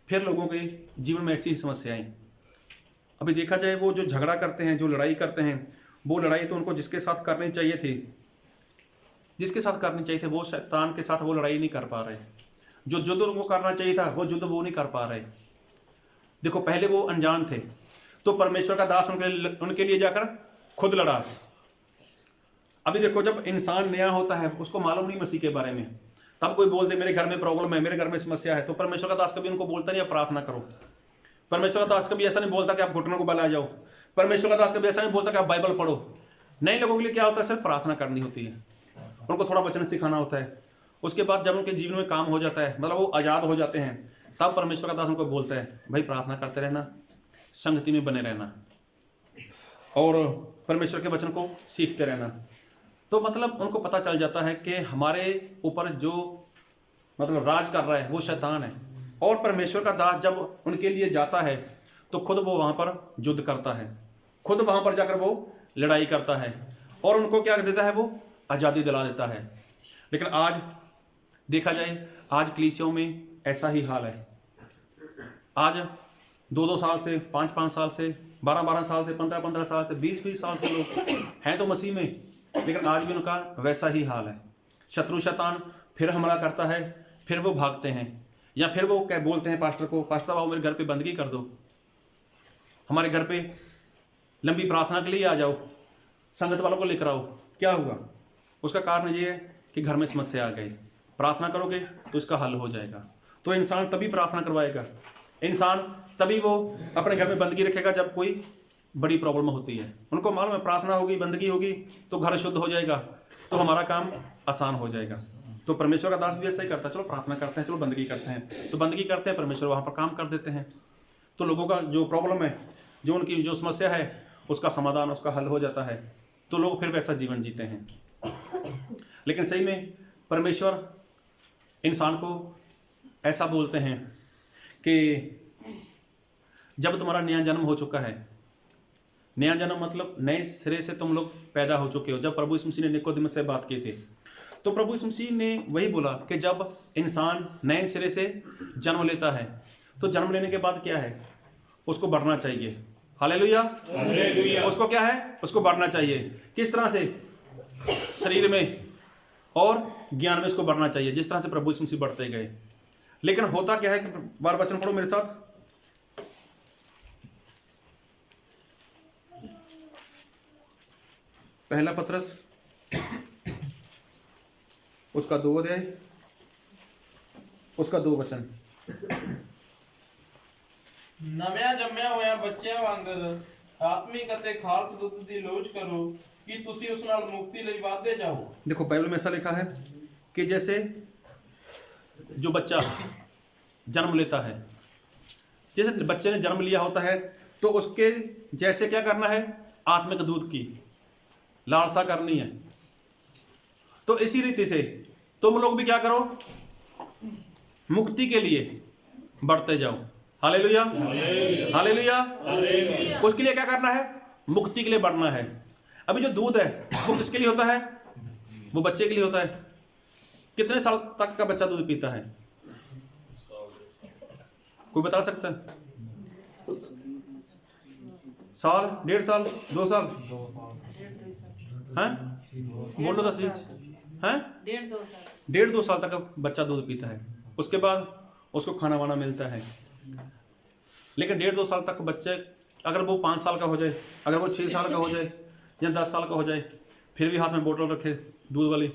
फिर लोगों के जीवन में ऐसी ही समस्याएं। अभी देखा जाए, वो जो झगड़ा करते हैं, जो लड़ाई करते हैं, वो लड़ाई तो उनको जिसके साथ करनी चाहिए थी, जिसके साथ करनी चाहिए थी, वो शैतान के साथ वो लड़ाई नहीं कर पा रहे। जो युद्ध उनको करना चाहिए था, वो युद्ध वो नहीं कर पा रहे। देखो, पहले वो अनजान थे, तो परमेश्वर का दास उनके लिए जाकर खुद लड़ा। अभी देखो, जब इंसान नया होता है, उसको मालूम नहीं मसीह के बारे में, तब कोई बोल दे मेरे घर में प्रॉब्लम है, मेरे घर में समस्या है, तो परमेश्वर का दास कभी उनको बोलता नहीं आप प्रार्थना करो। परमेश्वर का दास कभी ऐसा नहीं बोलता कि आप घुटनों को बला जाओ। परमेश्वर का दास कभी ऐसा नहीं बोलता कि आप बाइबल पढ़ो। नए लोगों के लिए क्या होता है? सिर्फ प्रार्थना करनी होती है, उनको थोड़ा वचन सिखाना होता है। उसके बाद जब उनके जीवन में काम हो जाता है, मतलब वो आज़ाद हो जाते हैं, तब परमेश्वर का दास उनको बोलता है, भाई प्रार्थना करते रहना, संगति में बने रहना, और परमेश्वर के वचन को सीखते रहना। तो मतलब उनको पता चल जाता है कि हमारे ऊपर जो मतलब राज कर रहा है वो शैतान है। और परमेश्वर का दास जब उनके लिए जाता है, तो खुद वो वहाँ पर युद्ध करता है, खुद वहाँ पर जाकर वो लड़ाई करता है, और उनको क्या देता है? वो आज़ादी दिला देता है। लेकिन आज देखा जाए, आज कलीसियाओं में ऐसा ही हाल है। आज 2-2 साल से, 5-5 साल से, 12-12 साल से, 15-15 साल से, 20-20 साल से लोग हैं तो मसीह में, लेकिन आज भी उनका वैसा ही हाल है। शत्रु शैतान फिर हमला करता है, फिर वो भागते हैं, या फिर वो क्या बोलते हैं पास्टर को, पास्टर साहब आओ मेरे घर पे बंदगी कर दो, हमारे घर पे लंबी प्रार्थना के लिए आ जाओ, संगत वालों को लेकर आओ। क्या हुआ? उसका कारण ये है कि घर में समस्या आ गई। प्रार्थना करोगे तो इसका हल हो जाएगा। तो इंसान तभी प्रार्थना करवाएगा, इंसान तभी वो अपने घर में बंदगी रखेगा जब कोई बड़ी प्रॉब्लम होती है। उनको मालूम है प्रार्थना होगी, बंदगी होगी तो घर शुद्ध हो जाएगा, तो हमारा काम आसान हो जाएगा। तो परमेश्वर का दास भी ऐसा ही करता है, चलो प्रार्थना करते हैं, चलो बंदगी करते हैं, तो बंदगी करते हैं, परमेश्वर वहाँ पर काम कर देते हैं। तो लोगों का जो प्रॉब्लम है, जो उनकी जो समस्या है, उसका समाधान, उसका हल हो जाता है, तो लोग फिर वैसा जीवन जीते हैं। लेकिन सही में परमेश्वर इंसान को ऐसा बोलते हैं कि जब तुम्हारा नया जन्म हो चुका है, नया जन्म मतलब नए सिरे से तुम लोग पैदा हो चुके हो। जब प्रभु यीशु मसीह ने निकोदेमुस से बात की थी, तो प्रभु यीशु मसीह ने वही बोला कि जब इंसान नए सिरे से जन्म लेता है, तो जन्म लेने के बाद क्या है? उसको बढ़ना चाहिए। Hallelujah, hallelujah. उसको क्या है? उसको बढ़ना चाहिए। किस तरह से? शरीर में और ज्ञान में उसको बढ़ना चाहिए, जिस तरह से प्रभु यीशु मसीह बढ़ते गए। लेकिन होता क्या है कि बार वचन पढ़ो मेरे साथ, पहला पत्रस उसका 2 अध्याय उसका 2 वचन।
ਨਵਿਆਂ ਜੰਮਿਆ ਹੋਇਆ ਬੱਚਿਆਂ ਵਾਂਗਰ ਆਤਮਿਕ ਅਤੇ ਖਾਲਸ ਦੁੱਧ ਦੀ ਲੋਚ ਕਰੋ कि ਤੁਸੀਂ ਉਸ ਨਾਲ ਮੁਕਤੀ ਲਈ ਵਾਧੇ ਜਾਓ।
देखो बाइबल में ऐसा लिखा है कि जैसे जो बच्चा जन्म लेता है, जैसे बच्चे ने जन्म लिया होता है, तो उसके जैसे क्या करना है? आत्मिक दूध की लालसा करनी है। तो इसी रीति से तुम लोग भी क्या करो? मुक्ति के लिए बढ़ते जाओ। Hallelujah, hallelujah. उसके लिए क्या करना है? मुक्ति के लिए बढ़ना है। अभी जो दूध है वो किसके लिए होता है? वो बच्चे के लिए होता है। कितने साल तक का बच्चा दूध पीता है? कोई बता सकता है? साल, 1.5 साल, 2 साल? हैं? बोलो 10 हैं? 1.5-2 साल तक बच्चा दूध पीता है। उसके बाद उसको खाना वाना मिलता है। लेकिन 1.5-2 साल तक बच्चे, अगर वो 5 साल का हो जाए, अगर वो 6 साल का हो जाए या 10 साल का हो जाए, फिर भी हाथ में बोतल रखे दूध वाली,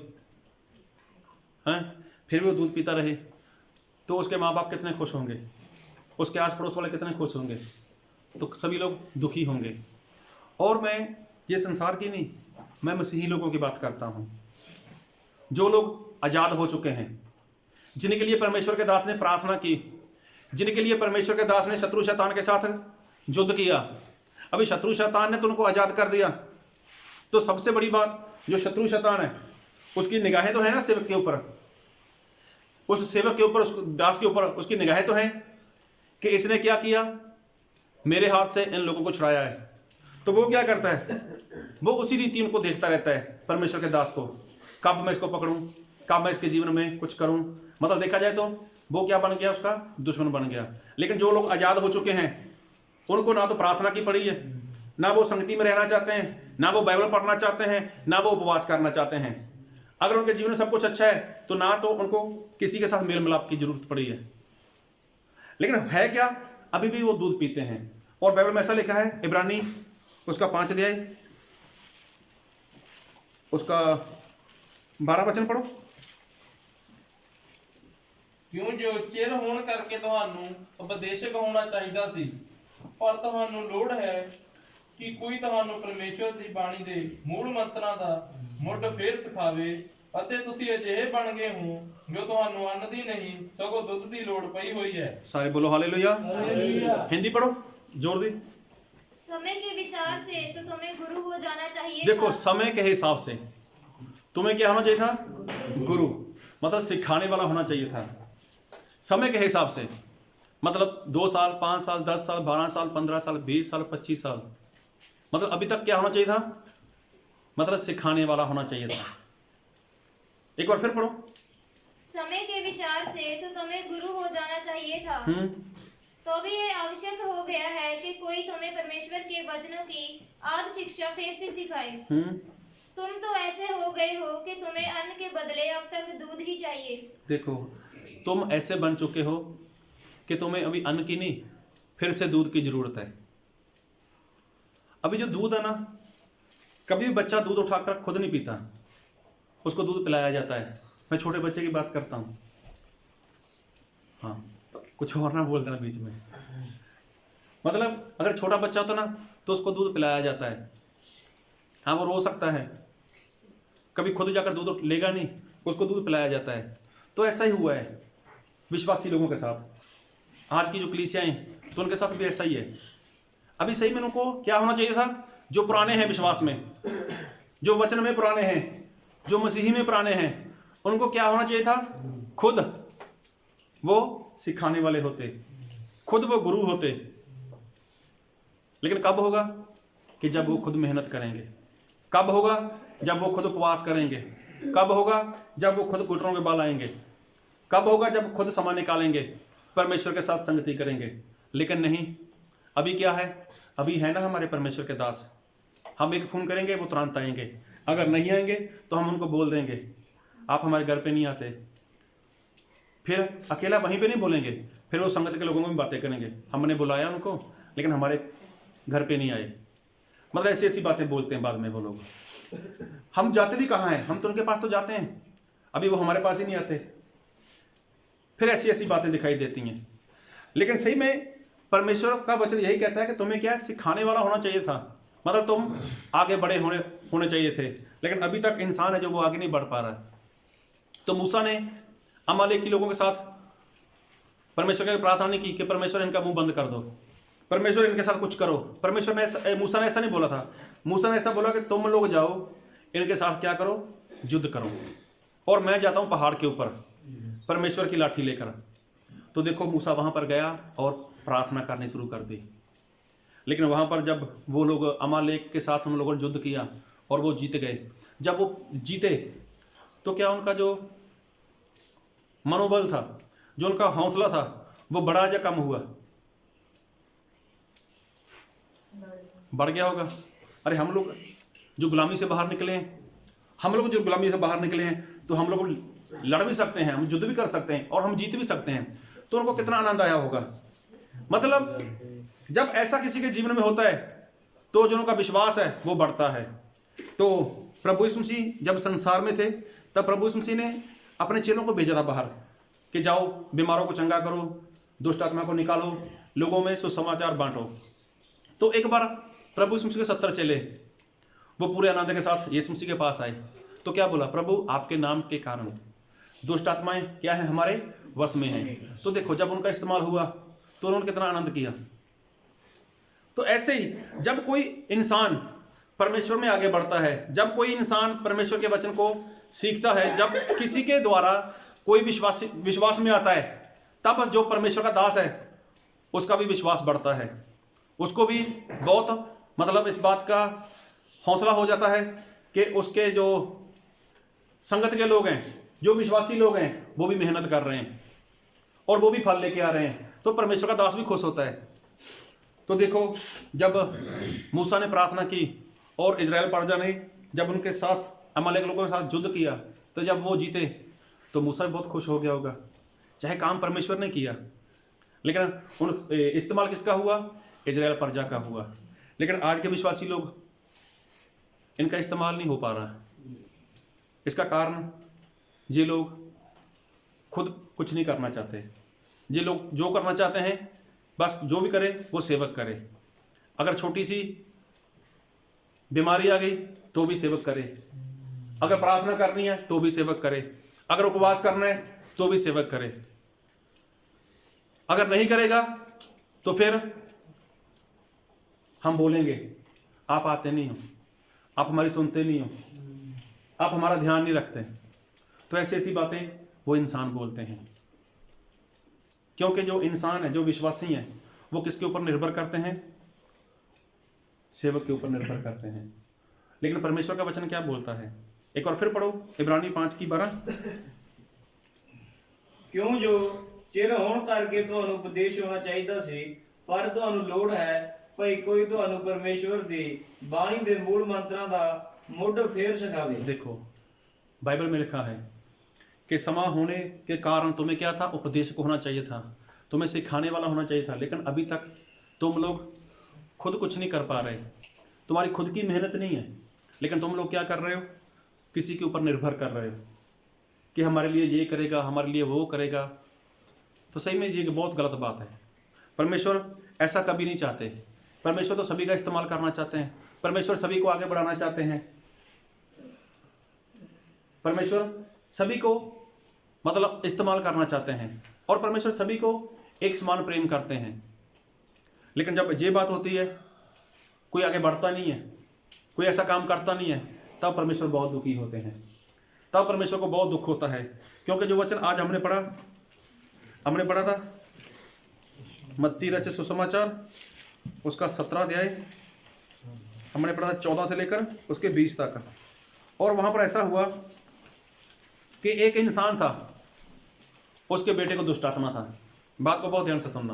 हैं, फिर भी वो दूध पीता रहे, तो उसके माँ बाप कितने खुश होंगे, उसके आस पड़ोस वाले कितने खुश होंगे। तो सभी लोग दुखी होंगे। और मैं ये संसार की नहीं, मैं मसीही लोगों की बात करता हूँ, जो लोग आज़ाद हो चुके हैं, जिनके लिए परमेश्वर के दास ने प्रार्थना की, जिनके लिए परमेश्वर के दास ने शत्रु शैतान के साथ युद्ध किया। अभी शत्रु शैतान ने तो उनको आज़ाद कर दिया, तो सबसे बड़ी बात, जो शत्रु शैतान है उसकी निगाहें तो है ना सेवक के ऊपर, उस सेवक के ऊपर, उस दास के ऊपर उसकी निगाहें तो हैं कि इसने क्या किया, मेरे हाथ से इन लोगों को छुड़ाया है। तो वो क्या करता है, वो उसी रीति उनको देखता रहता है परमेश्वर के दास को, कब मैं इसको पकड़ूं, कब मैं इसके जीवन में कुछ करूं। मतलब देखा जाए तो वो क्या बन गया, उसका दुश्मन बन गया। लेकिन जो लोग आज़ाद हो चुके हैं, उनको ना तो प्रार्थना की पड़ी है, ना वो संगति में रहना चाहते हैं, ना वो बाइबल पढ़ना चाहते हैं, ना वो उपवास करना चाहते हैं। अगर उनके जीवन में सब कुछ अच्छा है तो ना तो उनको किसी के साथ मेल मिलाप की जरूरत पड़ी है। लेकिन है क्या, अभी भी वो दूध पीते हैं। और बाइबल में ऐसा लिखा है, इब्रानी उसका 5 अध्याय उसका 12 वचन पढ़ो।
ਕਿਉਂ ਜੋ ਚਿਰ ਹੋਣ ਕਰਕੇ ਤੁਹਾਨੂੰ ਉਪਦੇਸ਼ਕ ਹੋਣਾ ਚਾਹੀਦਾ ਸੀ, ਪਰ ਤੁਹਾਨੂੰ ਲੋੜ ਹੈ ਕਿ ਕੋਈ ਤੁਹਾਨੂੰ ਪਰਮੇਸ਼ਵਰ ਦੀ ਬਾਣੀ ਦੇ ਮੂਲ ਮੰਤਰਾਂ ਦਾ ਮੁੱਢ ਫੇਰ ਸਿਖਾਵੇ, ਅਤੇ ਤੁਸੀਂ ਅਜਿਹੇ ਬਣ ਗਏ ਹੋ ਜੋ ਤੁਹਾਨੂੰ ਅੰਨ ਦੀ ਨਹੀਂ ਸਗੋਂ ਦੁੱਧ ਦੀ ਲੋੜ ਪਈ ਹੋਈ ਹੈ।
सारे बोलो हालेलुया। हिंदी पढ़ो जोर दी।
समय के विचार से तो तुम्हें गुरु हो जाना चाहिए
देखो,
था।
समय के हिसाब से तुम्हें क्या होना चाहिए था, गुरु, मतलब सिखाने वाला होना चाहिए था। समय के हिसाब से मतलब 2 साल, 5 साल, 10 साल, 12 साल, 15 साल, 20 साल, 25 साल, मतलब अभी तक क्या होना चाहिए था, मतलब सिखाने वाला होना चाहिए था। एक बार फिर पढ़ो।
समय के विचार से तो तुम्हें गुरु हो जाना चाहिए था। तो भी ये आवश्यक हो गया है कि कोई तुम्हें परमेश्वर के वचनों की आदि शिक्षा फिर से सिखाए। तुम तो ऐसे हो गए हो कि तुम्हें अन्न के बदले अब तक दूध ही चाहिए।
देखो, तुम ऐसे बन चुके हो कि तुम्हें अभी अन्न की नहीं, फिर से दूध की जरूरत है। अभी जो दूध है ना, कभी भी बच्चा दूध उठाकर खुद नहीं पीता, उसको दूध पिलाया जाता है। मैं छोटे बच्चे की बात करता हूँ, हाँ, कुछ और ना बोल देना बीच में। मतलब अगर छोटा बच्चा होता ना तो उसको दूध पिलाया जाता है। हाँ, वो रो सकता है, कभी खुद जाकर दूध लेगा नहीं, उसको दूध पिलाया जाता है। तो ऐसा ही हुआ है विश्वासी लोगों के साथ। आज की जो कलीसियाँ हैं तो उनके साथ भी ऐसा ही है। अभी सही में उनको क्या होना चाहिए था, जो पुराने हैं विश्वास में, जो वचन में पुराने हैं, जो मसीही में पुराने हैं, उनको क्या होना चाहिए था, खुद वो सिखाने वाले होते, खुद वो गुरु होते। लेकिन कब होगा कि जब वो खुद मेहनत करेंगे। कब होगा, जब वो खुद उपवास करेंगे। कब होगा, जब वो खुद घुटनों के बाल आएंगे। कब होगा, जब खुद समय निकालेंगे, परमेश्वर के साथ संगति करेंगे। लेकिन नहीं, अभी क्या है, अभी है ना हमारे परमेश्वर के दास, हम एक फोन करेंगे वो तुरंत आएंगे। अगर नहीं आएंगे तो हम उनको बोल देंगे आप हमारे घर पे नहीं आते। फिर अकेला वहीं पे नहीं बोलेंगे, फिर वो संगत के लोगों में बातें करेंगे, हमने बुलाया उनको लेकिन हमारे घर पे नहीं आए। मतलब ऐसी ऐसी बातें बोलते हैं बाद में वो लोग। हम जाते भी कहाँ हैं, हम तो उनके पास तो जाते हैं, अभी वो हमारे पास ही नहीं आते। फिर ऐसी ऐसी बातें दिखाई देती हैं। लेकिन सही में परमेश्वर का वचन यही कहता है कि तुम्हें क्या सिखाने वाला होना चाहिए था। मतलब तुम आगे बड़े होने चाहिए थे, लेकिन अभी तक इंसान है जो वो आगे नहीं बढ़ पा रहा है। तो मूसा ने अमालेकी लोगों के साथ परमेश्वर की प्रार्थना नहीं की कि परमेश्वर इनका मुंह बंद कर दो, परमेश्वर इनके साथ कुछ करो। परमेश्वर ने, मूसा ने ऐसा नहीं बोला था। मूसा ने ऐसा बोला कि तुम लोग जाओ, इनके साथ क्या करो, युद्ध करो, और मैं जाता हूँ पहाड़ के ऊपर परमेश्वर की लाठी लेकर। तो देखो मूसा वहां पर गया और प्रार्थना करनी शुरू कर दी। लेकिन वहां पर जब वो लोग अमालेक के साथ उन लोगों ने युद्ध किया और वो जीत गए, जब वो जीते तो क्या उनका जो मनोबल था, जो उनका हौसला था, वो बढ़ा या कम हुआ? बढ़ गया होगा। अरे हम लोग जो गुलामी से बाहर निकले हैं, हम लोग जो गुलामी से बाहर निकले हैं, तो हम लोग लड़ भी सकते हैं, हम युद्ध भी कर सकते हैं और हम जीत भी सकते हैं। तो उनको कितना आनंद आया होगा। मतलब जब ऐसा किसी के जीवन में होता है तो जो उनका विश्वास है वो बढ़ता है। तो प्रभु यीशु मसीह जब संसार में थे तब प्रभु यीशु मसीह ने अपने चेलों को भेजा था बाहर कि जाओ बीमारों को चंगा करो, दुष्ट आत्मा को निकालो, लोगों में सुसमाचार बांटो। तो एक बार प्रभु यीशु मसीह के 70 चेले वो पूरे आनंद के साथ यीशु मसीह के पास आए, तो क्या बोला, प्रभु आपके नाम के कारण दुष्ट आत्माएं क्या है, हमारे वश में हैं। तो देखो जब उनका इस्तेमाल हुआ तो उन्होंने कितना आनंद किया। तो ऐसे ही जब कोई इंसान परमेश्वर में आगे बढ़ता है, जब कोई इंसान परमेश्वर के वचन को सीखता है, जब किसी के द्वारा कोई विश्वास में आता है, तब जो परमेश्वर का दास है उसका भी विश्वास बढ़ता है, उसको भी बहुत मतलब इस बात का हौसला हो जाता है कि उसके जो संगत के लोग हैं, जो विश्वासी लोग हैं, वो भी मेहनत कर रहे हैं और वो भी फल लेके आ रहे हैं, तो परमेश्वर का दास भी खुश होता है। तो देखो जब मूसा ने प्रार्थना की और इजराइल प्रजा ने जब उनके साथ अमालेक लोगों के साथ युद्ध किया, तो जब वो जीते तो मूसा भी बहुत खुश हो गया होगा, चाहे काम परमेश्वर ने किया, लेकिन उन इस्तेमाल किसका हुआ, इजराइल प्रजा का हुआ। लेकिन आज के विश्वासी लोग इनका इस्तेमाल नहीं हो पा रहा। इसका कारण ये लोग खुद कुछ नहीं करना चाहते। ये लोग जो करना चाहते हैं बस जो भी करे वो सेवक करे। अगर छोटी सी बीमारी आ गई तो भी सेवक करे, अगर प्रार्थना करनी है तो भी सेवक करे, अगर उपवास करना है तो भी सेवक करे। अगर नहीं करेगा तो फिर हम बोलेंगे आप आते नहीं हो, आप हमारी सुनते नहीं हो, आप हमारा ध्यान नहीं रखते। तो ऐसी ऐसी बातें वो इंसान बोलते हैं, क्योंकि जो इंसान है, जो विश्वासी है, वो किसके ऊपर निर्भर करते हैं, सेवक के ऊपर निर्भर करते हैं। लेकिन परमेश्वर का वचन क्या बोलता है, एक बार फिर पढ़ो, इब्रानी 5:12।
ਕਿਉਂ ਜੋ ਚਿਰ ਹੋਣ ਕਰਕੇ ਤੁਹਾਨੂੰ ਉਪਦੇਸ਼ ਹੋਣਾ ਚਾਹੀਦਾ ਸੀ, ਪਰ ਤੁਹਾਨੂੰ ਲੋੜ ਹੈ ਭਈ ਕੋਈ ਤੁਹਾਨੂੰ ਪਰਮੇਸ਼ਵਰ ਦੀ ਬਾਣੀ ਦੇ ਮੂਲ ਮੰਤਰਾਂ ਦਾ ਮੁੱਢ ਫੇਰ ਸਿਖਾਵੇ।
देखो बाइबल में लिखा है कि समा होने के कारण तुम्हें क्या था, उपदेशक होना चाहिए था, तुम्हें सिखाने वाला होना चाहिए था। लेकिन अभी तक तुम लोग खुद कुछ नहीं कर पा रहे, तुम्हारी खुद की मेहनत नहीं है, लेकिन तुम लोग क्या कर रहे हो, किसी के ऊपर निर्भर कर रहे हो कि हमारे लिए ये करेगा, हमारे लिए वो करेगा। तो सही में ये बहुत गलत बात है। परमेश्वर ऐसा कभी नहीं चाहते। परमेश्वर तो सभी का इस्तेमाल करना चाहते हैं, परमेश्वर सभी को आगे बढ़ाना चाहते हैं, परमेश्वर सभी को मतलब इस्तेमाल करना चाहते हैं, और परमेश्वर सभी को एक समान प्रेम करते हैं। लेकिन जब ये बात होती है, कोई आगे बढ़ता नहीं है, कोई ऐसा काम करता नहीं है, तब परमेश्वर बहुत दुखी होते हैं, तब परमेश्वर को बहुत दुख होता है। क्योंकि जो वचन आज हमने पढ़ा था मत्ती रचित सुसमाचार उसका 17 अध्याय हमने पढ़ा था 14 से लेकर उसके 20 तक। और वहाँ पर ऐसा हुआ कि एक इंसान था, उसके बेटे को दुष्ट आत्मा था। बात को बहुत ध्यान से सुनना।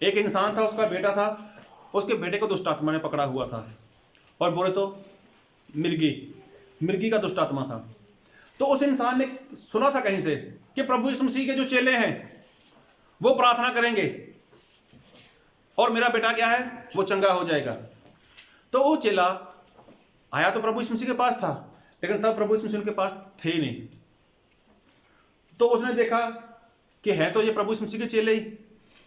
एक इंसान था, उसका बेटा था, उसके बेटे को दुष्ट आत्मा ने पकड़ा हुआ था, और बोले तो मिर्गी का दुष्ट आत्मा था। तो उस इंसान ने सुना था कहीं से कि प्रभु यीशु मसीह के जो चेले हैं वो प्रार्थना करेंगे और मेरा बेटा क्या है, वो चंगा हो जाएगा। तो वो चेला आया तो प्रभु यीशु मसीह के पास था, लेकिन तब प्रभु यीशु मसीह उनके पास थे ही नहीं। तो उसने देखा कि है तो ये प्रभु यीशु मसीह के चेले ही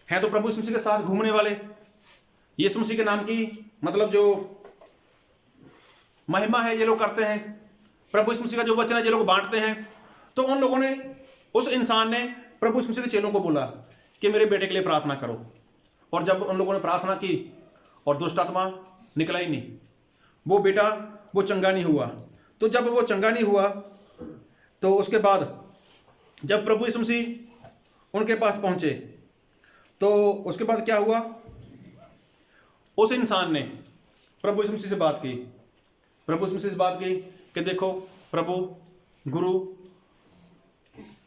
हैं, तो प्रभु यीशु मसीह के साथ घूमने वाले, यीशु मसीह के नाम की मतलब जो महिमा है ये लोग करते हैं, प्रभु यीशु मसीह का जो वचन है ये लोग बांटते हैं। तो उन लोगों ने, उस इंसान ने प्रभु यीशु मसीह के चेलों को बोला कि मेरे बेटे के लिए प्रार्थना करो। और जब उन लोगों ने प्रार्थना की और दुष्ट आत्मा निकला ही नहीं, वो बेटा वो चंगा नहीं हुआ। तो जब वो चंगा नहीं हुआ तो उसके बाद जब प्रभु यीशु मसीह उनके पास पहुंचे तो उसके बाद क्या हुआ, उस इंसान ने प्रभु यीशु मसीह से बात की, प्रभु यीशु मसीह से बात की कि देखो प्रभु गुरु,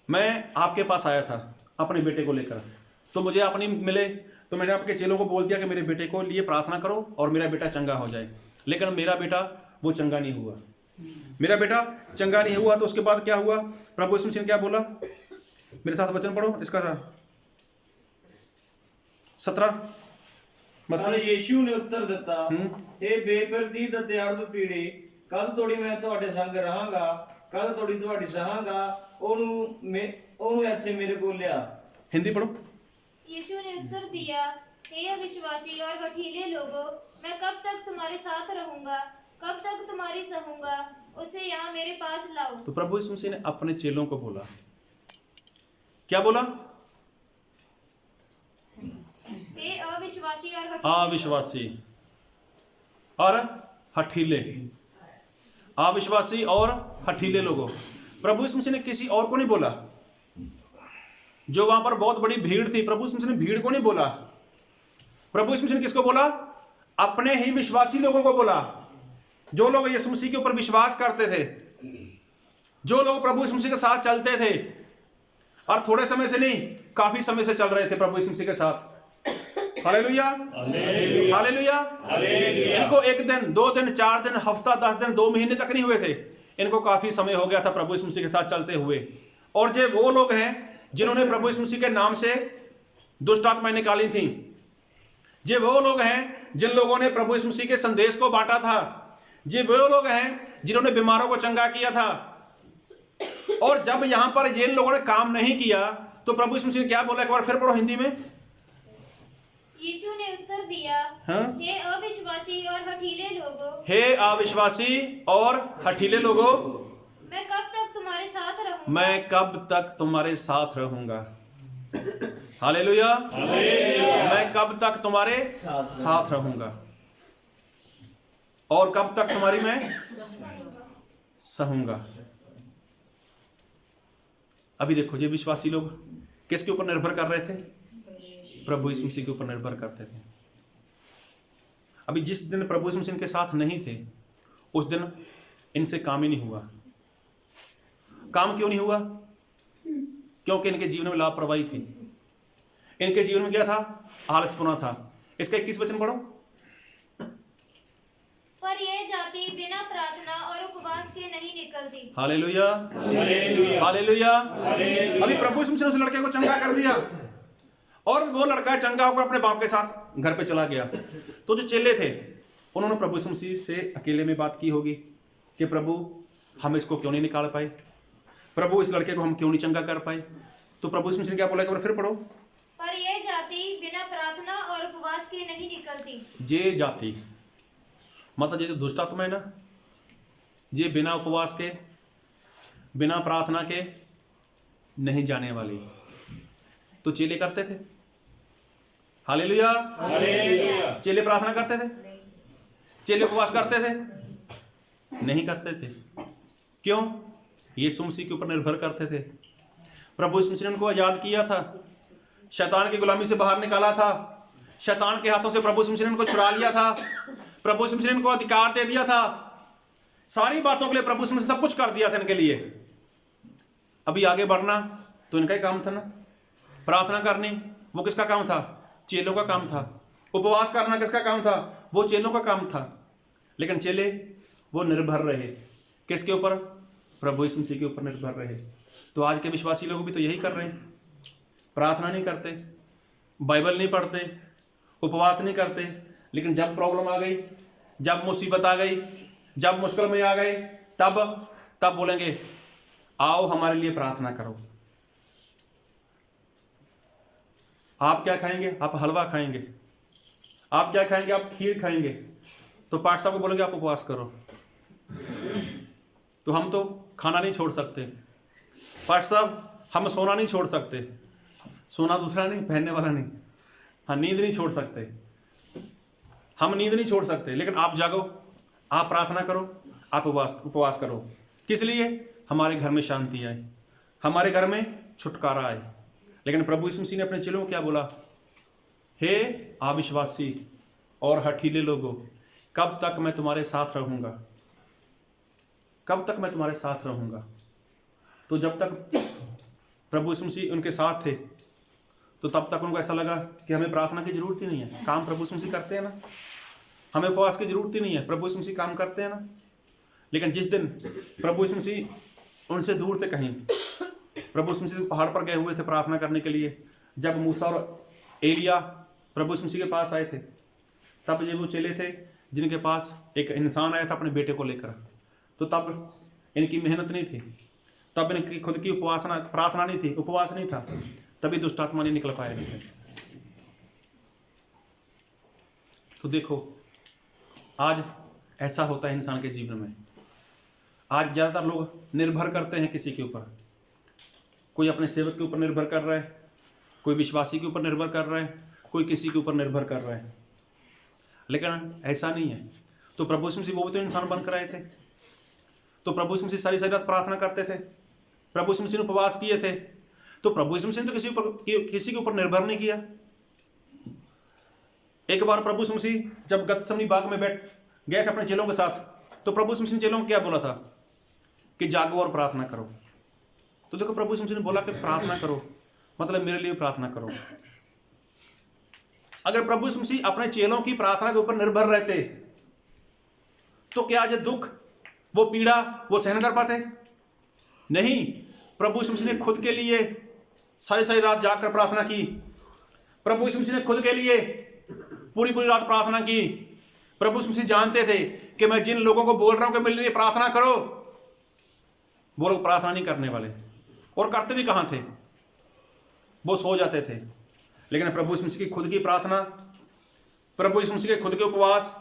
मैं आपके पास आया था अपने बेटे को लेकर, तो मुझे आप नहीं मिले, तो मैंने आपके चेलों को बोल दिया कि मेरे बेटे को लिए प्रार्थना करो और मेरा बेटा चंगा हो जाए। लेकिन मेरा बेटा वो चंगा नहीं हुआ, मेरा बेटा चंगा नहीं हुआ। तो उसके बाद क्या हुआ, प्रभु यीशु मसीह ने क्या बोला, मेरे साथ वचन पढ़ो इसका 17।
ਤਾਂ ਯੀਸ਼ੂ ਨੇ ਉੱਤਰ ਦਿੱਤਾ, हे ਬੇਪਰਦੀਦ ਅਤੇ ਅੜਬ ਪੀੜੀ, ਕਦ ਤੋੜੀ ਮੈਂ ਤੁਹਾਡੇ ਸੰਗ ਰਹਾਂਗਾ, ਕਦ ਤੋੜੀ ਤੁਹਾਡੀ ਸਹਾਂਗਾ, ਉਹਨੂੰ ਇੱਥੇ ਮੇਰੇ ਕੋਲ ਲਿਆ।
हिंदी पढ़ो।
यीशु ने उत्तर दिया, हे अविश्वासी और हठीले लोगों, मैं कब तक तुम्हारे साथ रहूंगा, कब तक तुम्हारी सहूंगा, उसे यहाँ मेरे पास लाओ।
तो प्रभु यीशु मसीह ने अपने चेलों को बोला, क्या बोला?
हे अविश्वासी और
अविश्वासी और हठीले, अविश्वासी और हठीले लोगों। प्रभु यीशु मसीह ने किसी और को नहीं बोला। जो वहां पर बहुत बड़ी भीड़ थी, प्रभु यीशु मसीह ने भीड़ को नहीं बोला। प्रभु यीशु मसीह ने किसको बोला? अपने ही विश्वासी लोगों को बोला, जो लोग यीशु मसीह के ऊपर विश्वास करते थे, जो लोग प्रभु यीशु मसीह के साथ चलते थे, और थोड़े समय से नहीं, काफी समय से चल रहे थे प्रभु यीशु मसीह के साथ। Hallelujah, hallelujah. इनको एक दिन, 2 दिन, 4 दिन, हफ्ता, 10 दिन, 2 महीने तक नहीं हुए थे, इनको काफी समय हो गया था प्रभु यीशु मसीह के साथ चलते हुए। और जो वो लोग हैं जिन्होंने प्रभु यीशु मसीह के नाम से दुष्ट आत्माएं निकाली थी, ये वो लोग हैं जिन लोगों ने प्रभु यीशु मसीह के संदेश को बांटा था, ये वो लोग हैं जिन्होंने बीमारों को चंगा किया था। और जब यहां पर ये लोगों ने काम नहीं किया तो प्रभु यीशु मसीह ने क्या बोला? एक बार फिर पढ़ो हिंदी में।
यीशु ने उत्तर दिया,
हाँ?
हे अविश्वासी और हठीले लोगों,
हे अविश्वासी और हठीले लोगों,
मैं कब तक तुम्हारे साथ रहूंगा,
मैं कब तक तुम्हारे साथ रहूंगा। हालेलुया, मैं कब तक तुम्हारे साथ रहूंगा और कब तक तुम्हारी मैं सहूंगा। अभी देखो, ये विश्वासी लोग किसके ऊपर निर्भर कर रहे थे? प्रभु यीशु मसीह के ऊपर निर्भर करते थे। अभी जिस दिन प्रभु यीशु मसीह के साथ नहीं थे, उस दिन इनसे काम ही नहीं हुआ। काम क्यों नहीं हुआ? क्योंकि इनके जीवन में लापरवाही थी। इनके जीवन में क्या था? आलसपना था। इसका 21 वचन पढ़ो।
पर यह जाति बिना प्रार्थना और उपवास के नहीं निकलती।
Hallelujah, hallelujah. अभी प्रभु यीशु मसीह ने उस लड़के को चंगा कर दिया और वो लड़का चंगा होकर अपने बाप के साथ घर पे चला गया। तो जो चेले थे उन्होंने प्रभु यीशु मसीह से अकेले में बात की होगी कि प्रभु हम इसको क्यों नहीं निकाल पाए, प्रभु इस लड़के को हम क्यों नहीं चंगा कर पाए। तो प्रभु यीशु मसीह ने क्या बोला? एक बार फिर पढ़ो।
पर यह जाति बिना प्रार्थना और उपवास के नहीं निकलती।
ये जाति मतलब ये जो दुष्ट आत्मा है ना, ये बिना उपवास के, बिना प्रार्थना के नहीं जाने वाली। तो चेले करते थे? Hallelujah, hallelujah. चेले प्रार्थना करते थे? चेले उपवास करते थे? नहीं करते थे। क्यों? यीशु मसीह के ऊपर निर्भर करते थे। प्रभु यीशु मसीह ने उनको आजाद किया था, शैतान की गुलामी से बाहर निकाला था, शैतान के हाथों से प्रभु यीशु मसीह ने उनको छुड़ा लिया था, प्रभु यीशु मसीह ने उनको अधिकार दे दिया था। सारी बातों के लिए प्रभु यीशु मसीह सब कुछ कर दिया था इनके लिए। अभी आगे बढ़ना तो इनका ही काम था ना। प्रार्थना करनी वो किसका काम था? चेलों का काम था। उपवास करना किसका काम था? वो चेलों का काम था। लेकिन चेले वो निर्भर रहे किसके ऊपर? प्रभु यीशु मसीह के ऊपर निर्भर रहे। तो आज के विश्वासी लोग भी तो यही कर रहे हैं। प्रार्थना नहीं करते, बाइबल नहीं पढ़ते, उपवास नहीं करते, लेकिन जब प्रॉब्लम आ गई, जब मुसीबत आ गई, जब मुश्किल में आ गए, तब बोलेंगे आओ हमारे लिए प्रार्थना करो। आप क्या खाएंगे? आप हलवा खाएंगे। आप क्या खाएंगे? आप खीर खाएंगे। तो पाठ साहब को बोलेंगे आप उपवास करो। तो हम तो खाना नहीं छोड़ सकते। पाठ साहब हम सोना नहीं छोड़ सकते। सोना दूसरा नहीं, पहनने वाला नहीं। हाँ, नींद नहीं छोड़ सकते। हम नींद नहीं छोड़ सकते, लेकिन आप जागो, आप प्रार्थना करो, आप उपवास करो। किस लिए? हमारे घर में शांति आए, हमारे घर में छुटकारा आए। लेकिन प्रभु यीशु मसीह ने अपने चेलों को क्या बोला? हे अविश्वासी और हठीले लोगों, कब तक मैं तुम्हारे साथ रहूंगा? कब तक मैं तुम्हारे साथ रहूंगा? तो जब तक प्रभु यीशु मसीह उनके साथ थे, तो तब तक उनको ऐसा लगा कि हमें प्रार्थना की जरूरत ही नहीं है, काम प्रभु यीशु मसीह करते हैं ना, हमें उपवास की जरूरत ही नहीं है, प्रभु यीशु मसीह काम करते हैं ना। लेकिन जिस दिन प्रभु यीशु मसीह उनसे दूर थे, कहीं प्रभु यीशु मसीह पहाड़ पर गए हुए थे प्रार्थना करने के लिए, जब मूसा और एलिया प्रभु यीशु मसीह के पास आए थे, तब ये वो चेले थे जिनके पास एक इंसान आया था अपने बेटे को लेकर। तो तब इनकी मेहनत नहीं थी, तब इनकी खुद की उपासना प्रार्थना नहीं थी, उपवास नहीं था, तभी दुष्ट आत्मा नहीं निकल पाया इनसे। तो देखो आज ऐसा होता है इंसान के जीवन में। आज ज़्यादातर लोग निर्भर करते हैं किसी के ऊपर। कोई अपने सेवक के ऊपर निर्भर कर रहा है, कोई विश्वासी के ऊपर निर्भर कर रहा है, कोई किसी के ऊपर निर्भर कर रहा है। लेकिन ऐसा नहीं है। तो प्रभु यीशु मसीह वो भी तो इंसान बनकर आए थे। तो प्रभु यीशु मसीह सारी सारी रात प्रार्थना करते थे, प्रभु यीशु मसीह ने उपवास किए थे। तो प्रभु यीशु मसीह ने तो किसी के ऊपर निर्भर नहीं किया। एक बार प्रभु यीशु मसीह जब गतसमनी बाग में बैठ गए थे अपने चेलों के साथ, तो प्रभु यीशु मसीह ने चेलों को क्या बोला था कि जागो और प्रार्थना करो। तो देखो प्रभु यीशु मसीह ने बोला कि प्रार्थना करो, मतलब मेरे लिए प्रार्थना करो। अगर प्रभु यीशु मसीह अपने चेलों की प्रार्थना के ऊपर निर्भर रहते तो क्या आज दुख, वो पीड़ा वो सहन कर पाते? नहीं। प्रभु यीशु मसीह ने खुद के लिए सारी सारी रात जाकर प्रार्थना की। प्रभु यीशु मसीह ने खुद के लिए पूरी पूरी रात प्रार्थना की। प्रभु यीशु मसीह जानते थे कि मैं जिन लोगों को बोल रहा हूं कि मेरे लिए प्रार्थना करो, वो लोग प्रार्थना नहीं करने वाले। और करते भी कहां थे, वो सो जाते थे। लेकिन प्रभु यीशु मसीह की खुद की प्रार्थना, प्रभु यीशु मसीह के खुद के उपवास,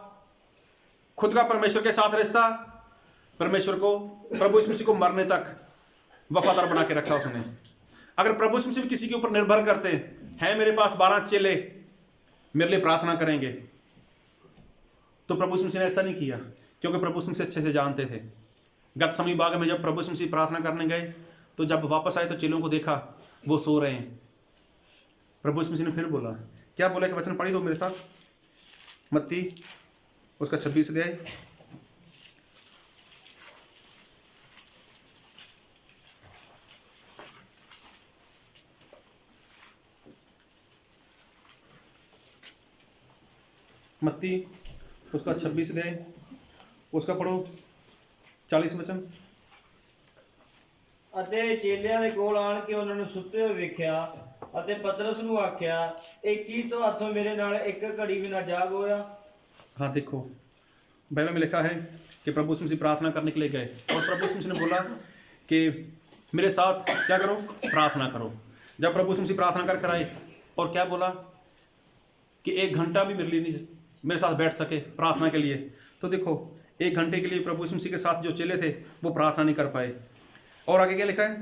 खुद का परमेश्वर के साथ रिश्ता, परमेश्वर को, प्रभु यीशु मसीह को मरने तक वफादार बना के रखा उसने। अगर प्रभु यीशु मसीह किसी के ऊपर निर्भर करते हैं, मेरे पास 12 चेले मेरे लिए प्रार्थना करेंगे, तो प्रभु यीशु मसीह ने ऐसा नहीं किया, क्योंकि प्रभु यीशु मसीह अच्छे से जानते थे। गतसमनी बाग में जब प्रभु यीशु मसीह प्रार्थना करने गए, तो जब वापस आए तो चेलों को देखा वो सो रहे हैं। प्रभु यीशु मसीह ने फिर बोला, क्या बोला कि वचन पढ़ी दो मेरे साथ, मत्ती उसका 26 अध्याय। मत्ती उसका 26 अध्याय, उसका पढ़ो 40 वचन।
ਅਤੇ ਚੇਲਿਆਂ ਦੇ ਕੋਲ ਆਣ ਕੇ ਉਹਨਾਂ ਨੂੰ ਸੁੱਤੇ ਹੋਏ ਵੇਖਿਆ ਅਤੇ ਪਤਰਸ ਨੂੰ ਆਖਿਆ, ਇਹ ਕੀ ਤੁਹਾਥੋਂ ਮੇਰੇ ਨਾਲ ਇੱਕ ਘੜੀ ਵੀ ਨਾ ਜਾਗ ਹੋਇਆ?
हाँ देखो, बाइबल में लिखा है कि प्रभु यीशु मसीह प्रार्थना करने के लिए गए और प्रभु यीशु मसीह ने बोला कि मेरे साथ क्या करो, प्रार्थना करो। जब प्रभु यीशु मसीह प्रार्थना कर आए और क्या बोला कि 1 घंटा भी मेरे लिए नहीं मेरे साथ बैठ सके प्रार्थना के लिए, तो देखो 1 घंटे के लिए प्रभु यीशु मसीह के साथ जो चेले थे वो प्रार्थना नहीं कर पाए। और आगे क्या लिखा है,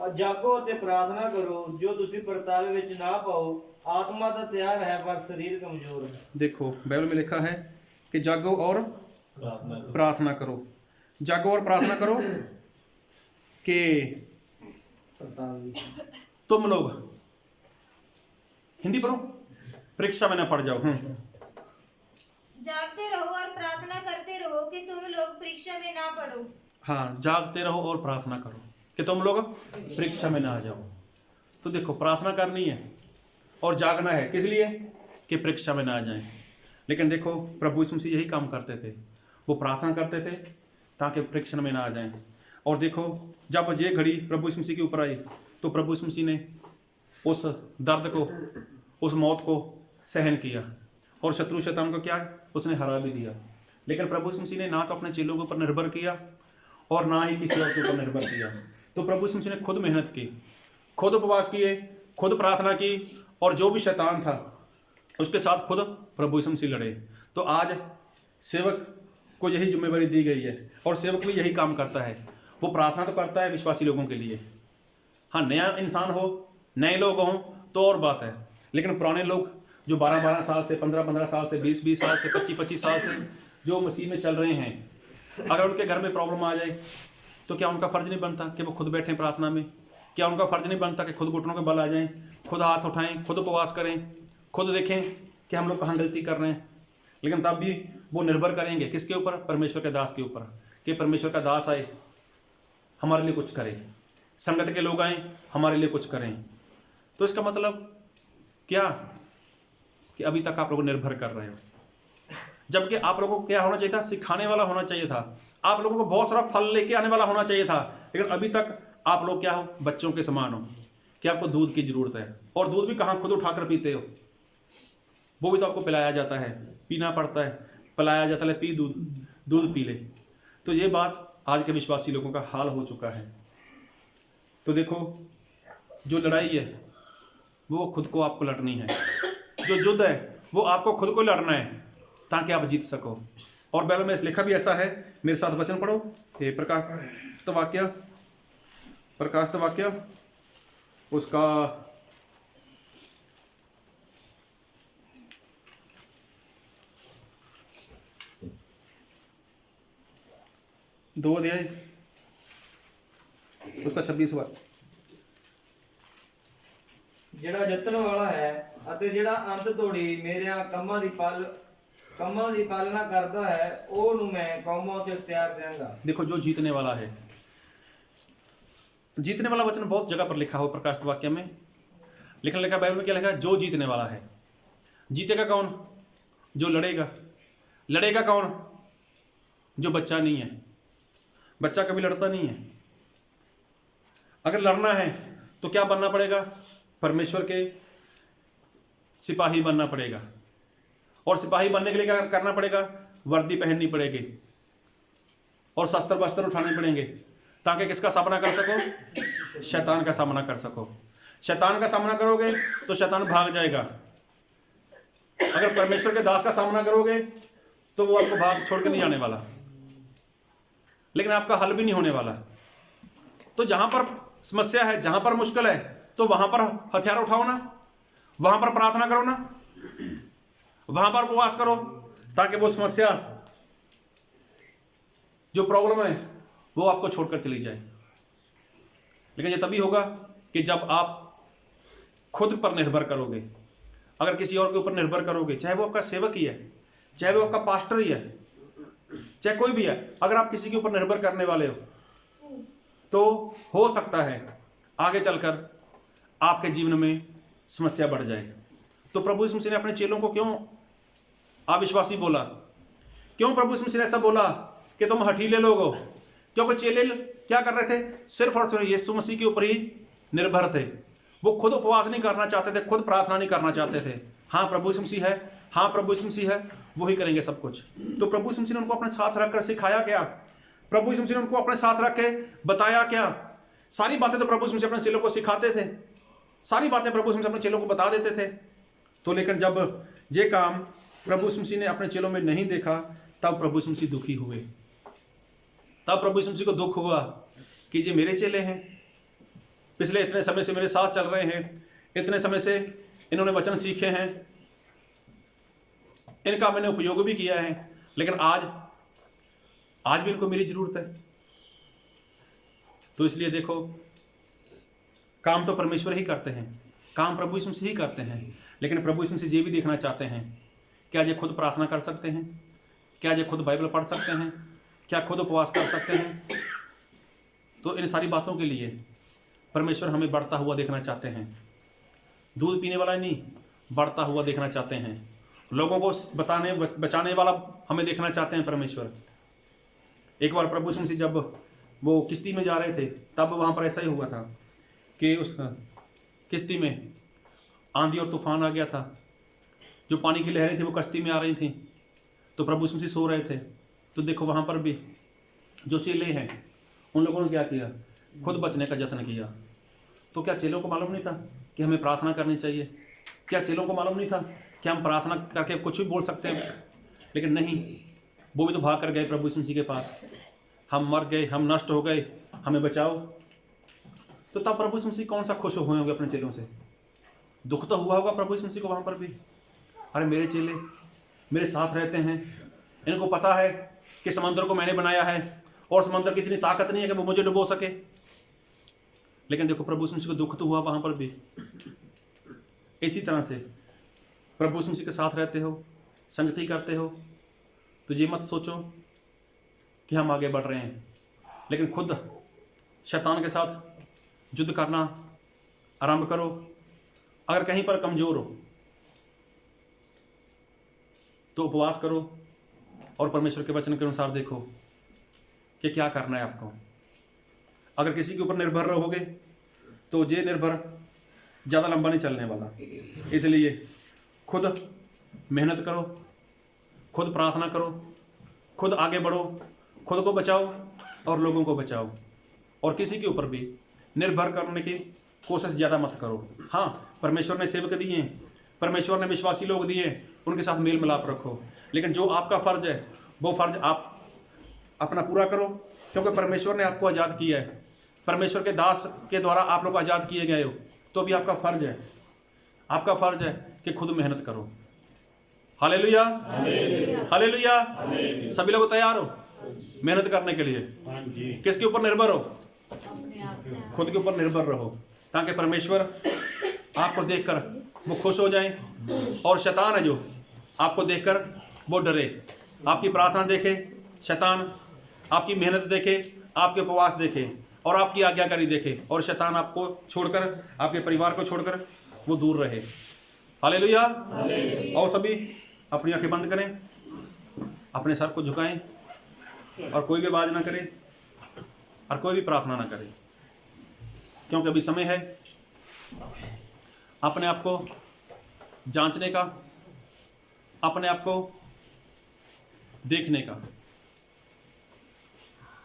ਜਾਗੋ ਅਤੇ ਪ੍ਰਾਰਥਨਾ ਕਰੋ ਜੋ ਤੁਸੀਂ ਪਰਤਾਵੇ ਵਿੱਚ ਨਾ ਪਾਓ। आत्मा तो तैयार है पर शरीर कमजोर है।
देखो बाइबल में लिखा है कि जागो और प्रार्थना करो, जागो और प्रार्थना करो कि तुम लोग, हिंदी पढ़ो, परीक्षा में ना पड़ जाओ।
जागते रहो और प्रार्थना करते रहो कि तुम लोग परीक्षा में ना पड़ो।
हाँ, जागते रहो और प्रार्थना करो कि तुम लोग परीक्षा में ना आ जाओ। तो देखो प्रार्थना करनी है और जागना है, किस लिए कि परीक्षा में ना आ जाएं। लेकिन देखो प्रभु यीशु मसीह यही काम करते थे, वो प्रार्थना करते थे ताकि परीक्षा में ना आ जाएं। और देखो जब ये घड़ी प्रभु यीशु मसीह के ऊपर आई तो प्रभु यीशु मसीह ने उस दर्द को, उस मौत को सहन किया और शत्रु शैतान को क्या उसने हरा भी दिया। लेकिन प्रभु यीशु मसीह ने ना तो अपने चेलों के ऊपर निर्भर किया और ना ही किसी और के ऊपर निर्भर किया। तो प्रभु यीशु मसीह ने खुद मेहनत की, खुद उपवास किए, खुद प्रार्थना की और जो भी शैतान था उसके साथ खुद प्रभु यीशु मसीह लड़े। तो आज सेवक को यही जिम्मेवारी दी गई है और सेवक भी यही काम करता है। वो प्रार्थना तो करता है विश्वासी लोगों के लिए। हाँ, नया इंसान हो, नए लोग हों तो और बात है, लेकिन पुराने लोग जो 12-12 साल से, 15-15 साल से, 20-20 साल से, 25-25 साल से जो मसीह में चल रहे हैं, अगर उनके घर में प्रॉब्लम आ जाए तो क्या उनका फ़र्ज नहीं बनता कि वो खुद बैठें प्रार्थना में? क्या उनका फ़र्ज नहीं बनता कि खुद घुटनों के बल आ जाएं, खुद हाथ उठाएं, खुद उपवास करें, खुद देखें कि हम लोग कहाँ गलती कर रहे हैं? लेकिन तब भी वो निर्भर करेंगे किसके ऊपर? परमेश्वर के दास के ऊपर, कि परमेश्वर का दास आए हमारे लिए कुछ करे, संगत के लोग आए हमारे लिए कुछ करें। तो इसका मतलब क्या कि अभी तक आप लोग निर्भर कर रहे हो, जबकि आप लोगों को क्या होना चाहिए था? सिखाने वाला होना चाहिए था, आप लोगों को बहुत सारा फल लेके आने वाला होना चाहिए था। लेकिन अभी तक आप लोग क्या हो? बच्चों के समान हो कि आपको दूध की जरूरत है, और दूध भी कहाँ खुद उठाकर पीते हो? वो भी तो आपको पिलाया जाता है, पीना पड़ता है, पिलाया जाता है, पी दूध, दूध पी ले। तो ये बात आज के विश्वासी लोगों का हाल हो चुका है। तो देखो जो लड़ाई है वो खुद को आपको लड़नी है, जो युद्ध है वो आपको खुद को लड़ना है ताकि आप जीत सको। और बाइबल में लिखा भी ऐसा है, मेरे साथ वचन पढ़ो, ये प्रकाशित वाक्य उसका 2 अध्याय उसका 26वां।
ਜਿਹੜਾ ਜਿੱਤਣ ਵਾਲਾ ਹੈ ਅਤੇ ਜਿਹੜਾ ਅੰਤ ਤੋੜੀ ਮੇਰਿਆਂ ਕੰਮਾਂ ਦੀ ਪਾਲਣਾ ਕਰਦਾ ਹੈ ਉਹਨੂੰ ਮੈਂ ਕੌਮਾਂ ਤੇ ਇਖਤਿਆਰ ਦੇਵਾਂਗਾ।
देखो जो जीतने वाला है, जीतने वाला वचन बहुत जगह पर लिखा हो प्रकाशित वाक्य में, लिखा बाइबल में क्या लिखा है? जो जीतने वाला है। जीतेगा कौन? जो लड़ेगा कौन? जो बच्चा नहीं है। बच्चा कभी लड़ता नहीं है। अगर लड़ना है तो क्या बनना पड़ेगा? परमेश्वर के सिपाही बनना पड़ेगा। और सिपाही बनने के लिए क्या करना पड़ेगा? वर्दी पहननी पड़ेगी और शस्त्र वस्त्र उठाने पड़ेंगे ताकि किसका सामना कर सको? शैतान का सामना कर सको। शैतान का सामना करोगे तो शैतान भाग जाएगा। अगर परमेश्वर के दास का सामना करोगे तो वो आपको भाग छोड़ के नहीं जाने वाला, लेकिन आपका हल भी नहीं होने वाला। तो जहां पर समस्या है, जहां पर मुश्किल है, तो वहां पर हथियार उठाओ ना, वहां पर प्रार्थना करो ना, वहां पर उपवास करो ताकि वो समस्या, जो प्रॉब्लम है, वो आपको छोड़कर चली जाए। लेकिन ये तभी होगा कि जब आप खुद पर निर्भर करोगे। अगर किसी और के ऊपर निर्भर करोगे, चाहे वो आपका सेवक ही है, चाहे वो आपका पास्टर ही है, चाहे कोई भी है, अगर आप किसी के ऊपर निर्भर करने वाले हो तो हो सकता है आगे चलकर आपके जीवन में समस्या बढ़ जाए। तो प्रभु यीशु मसीह ने अपने चेलों को क्यों अविश्वासी बोला? क्यों प्रभु यीशु मसीह ने ऐसा बोला कि तुम हठीले लोग हो? क्योंकि चेले क्या कर रहे थे? सिर्फ और सिर्फ यीशु मसीह के ऊपर ही निर्भर थे। वो खुद उपवास नहीं करना चाहते थे, खुद प्रार्थना नहीं करना चाहते थे। हाँ प्रभु यीशु मसीह है, हाँ प्रभु यीशु मसीह है, वही करेंगे सब कुछ। तो प्रभु यीशु मसीह ने उनको अपने साथ रखकर सिखाया क्या? प्रभु यीशु मसीह ने उनको अपने साथ रख के बताया क्या? सारी बातें तो प्रभु यीशु मसीह अपने चेलों को सिखाते थे, सारी बातें प्रभु यीशु मसीह अपने चेलों को बता देते थे। तो लेकिन जब ये काम प्रभु यीशु मसीह ने अपने चेलों में नहीं देखा, तब प्रभु यीशु मसीह दुखी हुए। तब प्रभु यीशु मसीह को दुख हुआ कि ये मेरे चेले हैं, पिछले इतने समय से मेरे साथ चल रहे हैं, इतने समय से इन्होंने वचन सीखे हैं, इनका मैंने उपयोग भी किया है, लेकिन आज भी इनको मेरी जरूरत है। तो इसलिए देखो, काम तो परमेश्वर ही करते हैं, काम प्रभु यीशु मसीह ही करते हैं, लेकिन प्रभु यीशु मसीह ये भी देखना चाहते हैं, क्या ये खुद प्रार्थना कर सकते हैं? क्या ये खुद बाइबल पढ़ सकते हैं? क्या खुद उपवास कर सकते हैं? तो इन सारी बातों के लिए परमेश्वर हमें बढ़ता हुआ देखना चाहते हैं। दूध पीने वाला नहीं, बढ़ता हुआ देखना चाहते हैं। लोगों को बचाने वाला हमें देखना चाहते हैं परमेश्वर। एक बार प्रभु यीशु मसीह जब वो किश्ती में जा रहे थे, तब वहाँ पर ऐसा ही हुआ था कि उस किश्ती में आंधी और तूफान आ गया था। जो पानी की लहरें थी वो कश्ती में आ रही थी, तो प्रभु यीशु मसीह सो रहे थे। तो देखो वहाँ पर भी जो चेले हैं, उन लोगों ने क्या किया? खुद बचने का यत्न किया। तो क्या चेलों को मालूम नहीं था कि हमें प्रार्थना करनी चाहिए? क्या चेलों को मालूम नहीं था कि हम प्रार्थना करके कुछ भी बोल सकते हैं? लेकिन नहीं, वो भी तो भाग कर गए प्रभु यीशु मसीह के पास। हम मर गए, हम नष्ट हो गए, हमें बचाओ। तो तब प्रभु यीशु मसीह कौन सा खुश हुए होंगे अपने चेलों से? दुख तो हुआ होगा प्रभु यीशु मसीह को वहाँ पर भी। अरे मेरे चेले मेरे साथ रहते हैं, इनको पता है कि समंदर को मैंने बनाया है और समंदर की इतनी ताकत नहीं है कि वो मुझे डुबो सके। लेकिन देखो प्रभु यीशु मसीह को दुख तो हुआ वहाँ पर भी। इसी तरह से प्रभु यीशु मसीह के साथ रहते हो, संगति करते हो, तो ये मत सोचो कि हम आगे बढ़ रहे हैं, लेकिन खुद शैतान के साथ युद्ध करना आरंभ करो। अगर कहीं पर कमजोर हो तो उपवास करो और परमेश्वर के वचन के अनुसार देखो कि क्या करना है आपको। अगर किसी के ऊपर निर्भर रहोगे तो ये निर्भर ज़्यादा लंबा नहीं चलने वाला। इसलिए खुद मेहनत करो, खुद प्रार्थना करो, खुद आगे बढ़ो, खुद को बचाओ और लोगों को बचाओ। और किसी के ऊपर भी निर्भर करने की कोशिश ज़्यादा मत करो। हाँ, परमेश्वर ने सेवक दिए, परमेश्वर ने विश्वासी लोग दिए, उनके साथ मेल मिलाप रखो, लेकिन जो आपका फ़र्ज है वो फ़र्ज आप अपना पूरा करो, क्योंकि परमेश्वर ने आपको आज़ाद किया है। परमेश्वर के दास के द्वारा आप लोग आज़ाद किए गए हो, तो भी आपका फ़र्ज है कि खुद मेहनत करो। Hallelujah, hallelujah. सभी लोग तैयार हो मेहनत करने के लिए? किसके ऊपर निर्भर हो? खुद के ऊपर निर्भर रहो, ताकि परमेश्वर आपको देखकर वो खुश हो जाए, और शैतान है जो आपको देखकर वो डरे। आपकी प्रार्थना देखे शैतान, आपकी मेहनत देखे, आपके उपवास देखे और आपकी आज्ञाकारी देखे, और शैतान आपको छोड़कर, आपके परिवार को छोड़कर वो दूर रहे। हालेलुया। और सभी अपनी आंखें बंद करें, अपने सर को झुकाएं, और कोई भी आवाज ना करे और कोई भी प्रार्थना ना करे, क्योंकि अभी समय है अपने आप को जांचने का, अपने आप को देखने का।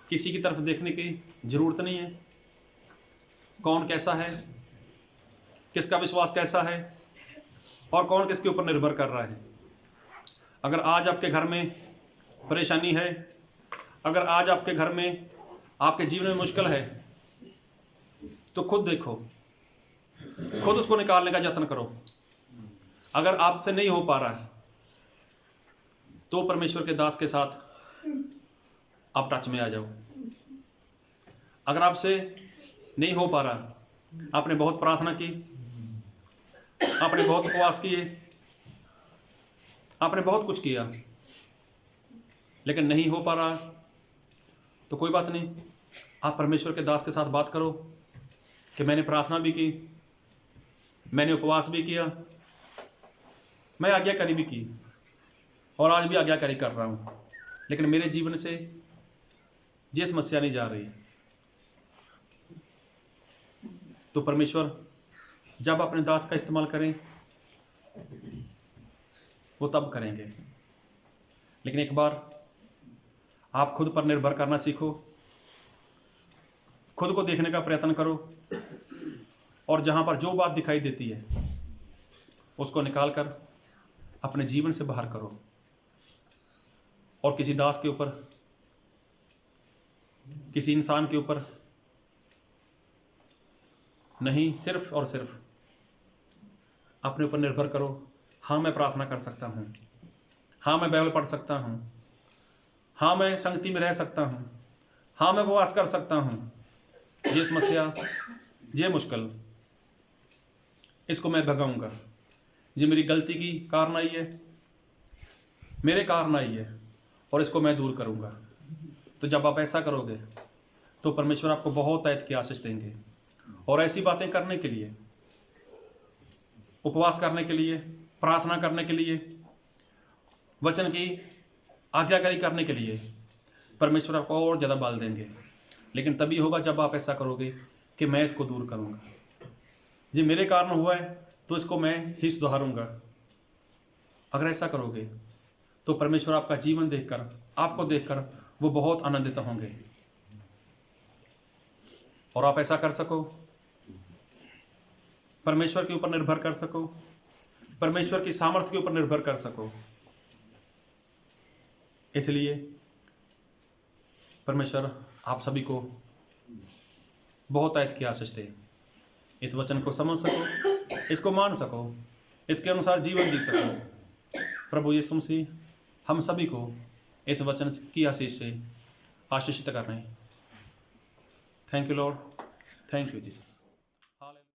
किसी की तरफ देखने की जरूरत नहीं है। कौन कैसा है, किसका विश्वास कैसा है, और कौन किसके ऊपर निर्भर कर रहा है। अगर आज आपके घर में परेशानी है, अगर आज आपके घर में, आपके जीवन में मुश्किल है, तो खुद देखो, खुद उसको निकालने का यत्न करो। अगर आपसे नहीं हो पा रहा है, तो परमेश्वर के दास के साथ आप टच में आ जाओ। अगर आपसे नहीं हो पा रहा, आपने बहुत प्रार्थना की, आपने बहुत उपवास किए, आपने बहुत कुछ किया, लेकिन नहीं हो पा रहा, तो कोई बात नहीं, आप परमेश्वर के दास के साथ बात करो कि मैंने प्रार्थना भी की, मैंने उपवास भी किया, मैं आज्ञाकारी भी की, और आज भी आज्ञाकारी कर रहा हूँ, लेकिन मेरे जीवन से ये समस्या नहीं जा रही। तो परमेश्वर जब अपने दास का इस्तेमाल करें, वो तब करेंगे। लेकिन एक बार आप खुद पर निर्भर करना सीखो, खुद को देखने का प्रयत्न करो, और जहाँ पर जो बात दिखाई देती है उसको निकाल कर अपने जीवन से बाहर करो, और किसी दास के ऊपर, किसी इंसान के ऊपर नहीं, सिर्फ और सिर्फ अपने ऊपर निर्भर करो। हाँ, मैं प्रार्थना कर सकता हूँ, हाँ मैं बाइबल पढ़ सकता हूँ, हाँ मैं संगति में रह सकता हूँ, हाँ मैं उपवास कर सकता हूँ, ये समस्या, ये मुश्किल, इसको मैं भगाऊंगा, ये मेरी गलती की कारण आई है, मेरे कारण आई है, और इसको मैं दूर करूंगा। तो जब आप ऐसा करोगे, तो परमेश्वर आपको बहुत ऐत की आशीष देंगे, और ऐसी बातें करने के लिए, उपवास करने के लिए, प्रार्थना करने के लिए, वचन की आज्ञाकारी करने के लिए परमेश्वर आपको और ज़्यादा बल देंगे। लेकिन तभी होगा जब आप ऐसा करोगे कि मैं इसको दूर करूंगा, ये मेरे कारण हुआ है तो इसको मैं ही सुधारूंगा। अगर ऐसा करोगे तो परमेश्वर आपका जीवन देखकर, आपको देखकर वो बहुत आनंदित होंगे, और आप ऐसा कर सको, परमेश्वर के ऊपर निर्भर कर सको, परमेश्वर की सामर्थ्य के ऊपर निर्भर कर सको। इसलिए परमेश्वर आप सभी को बहुत ऐत की आशीष दे, इस वचन को समझ सको, इसको मान सको, इसके अनुसार जीवन जी सको। प्रभु यीशु मसीह हम सभी को इस वचन की आशीष से आशीषित कर रहे हैं। Thank you lord, thank you ji.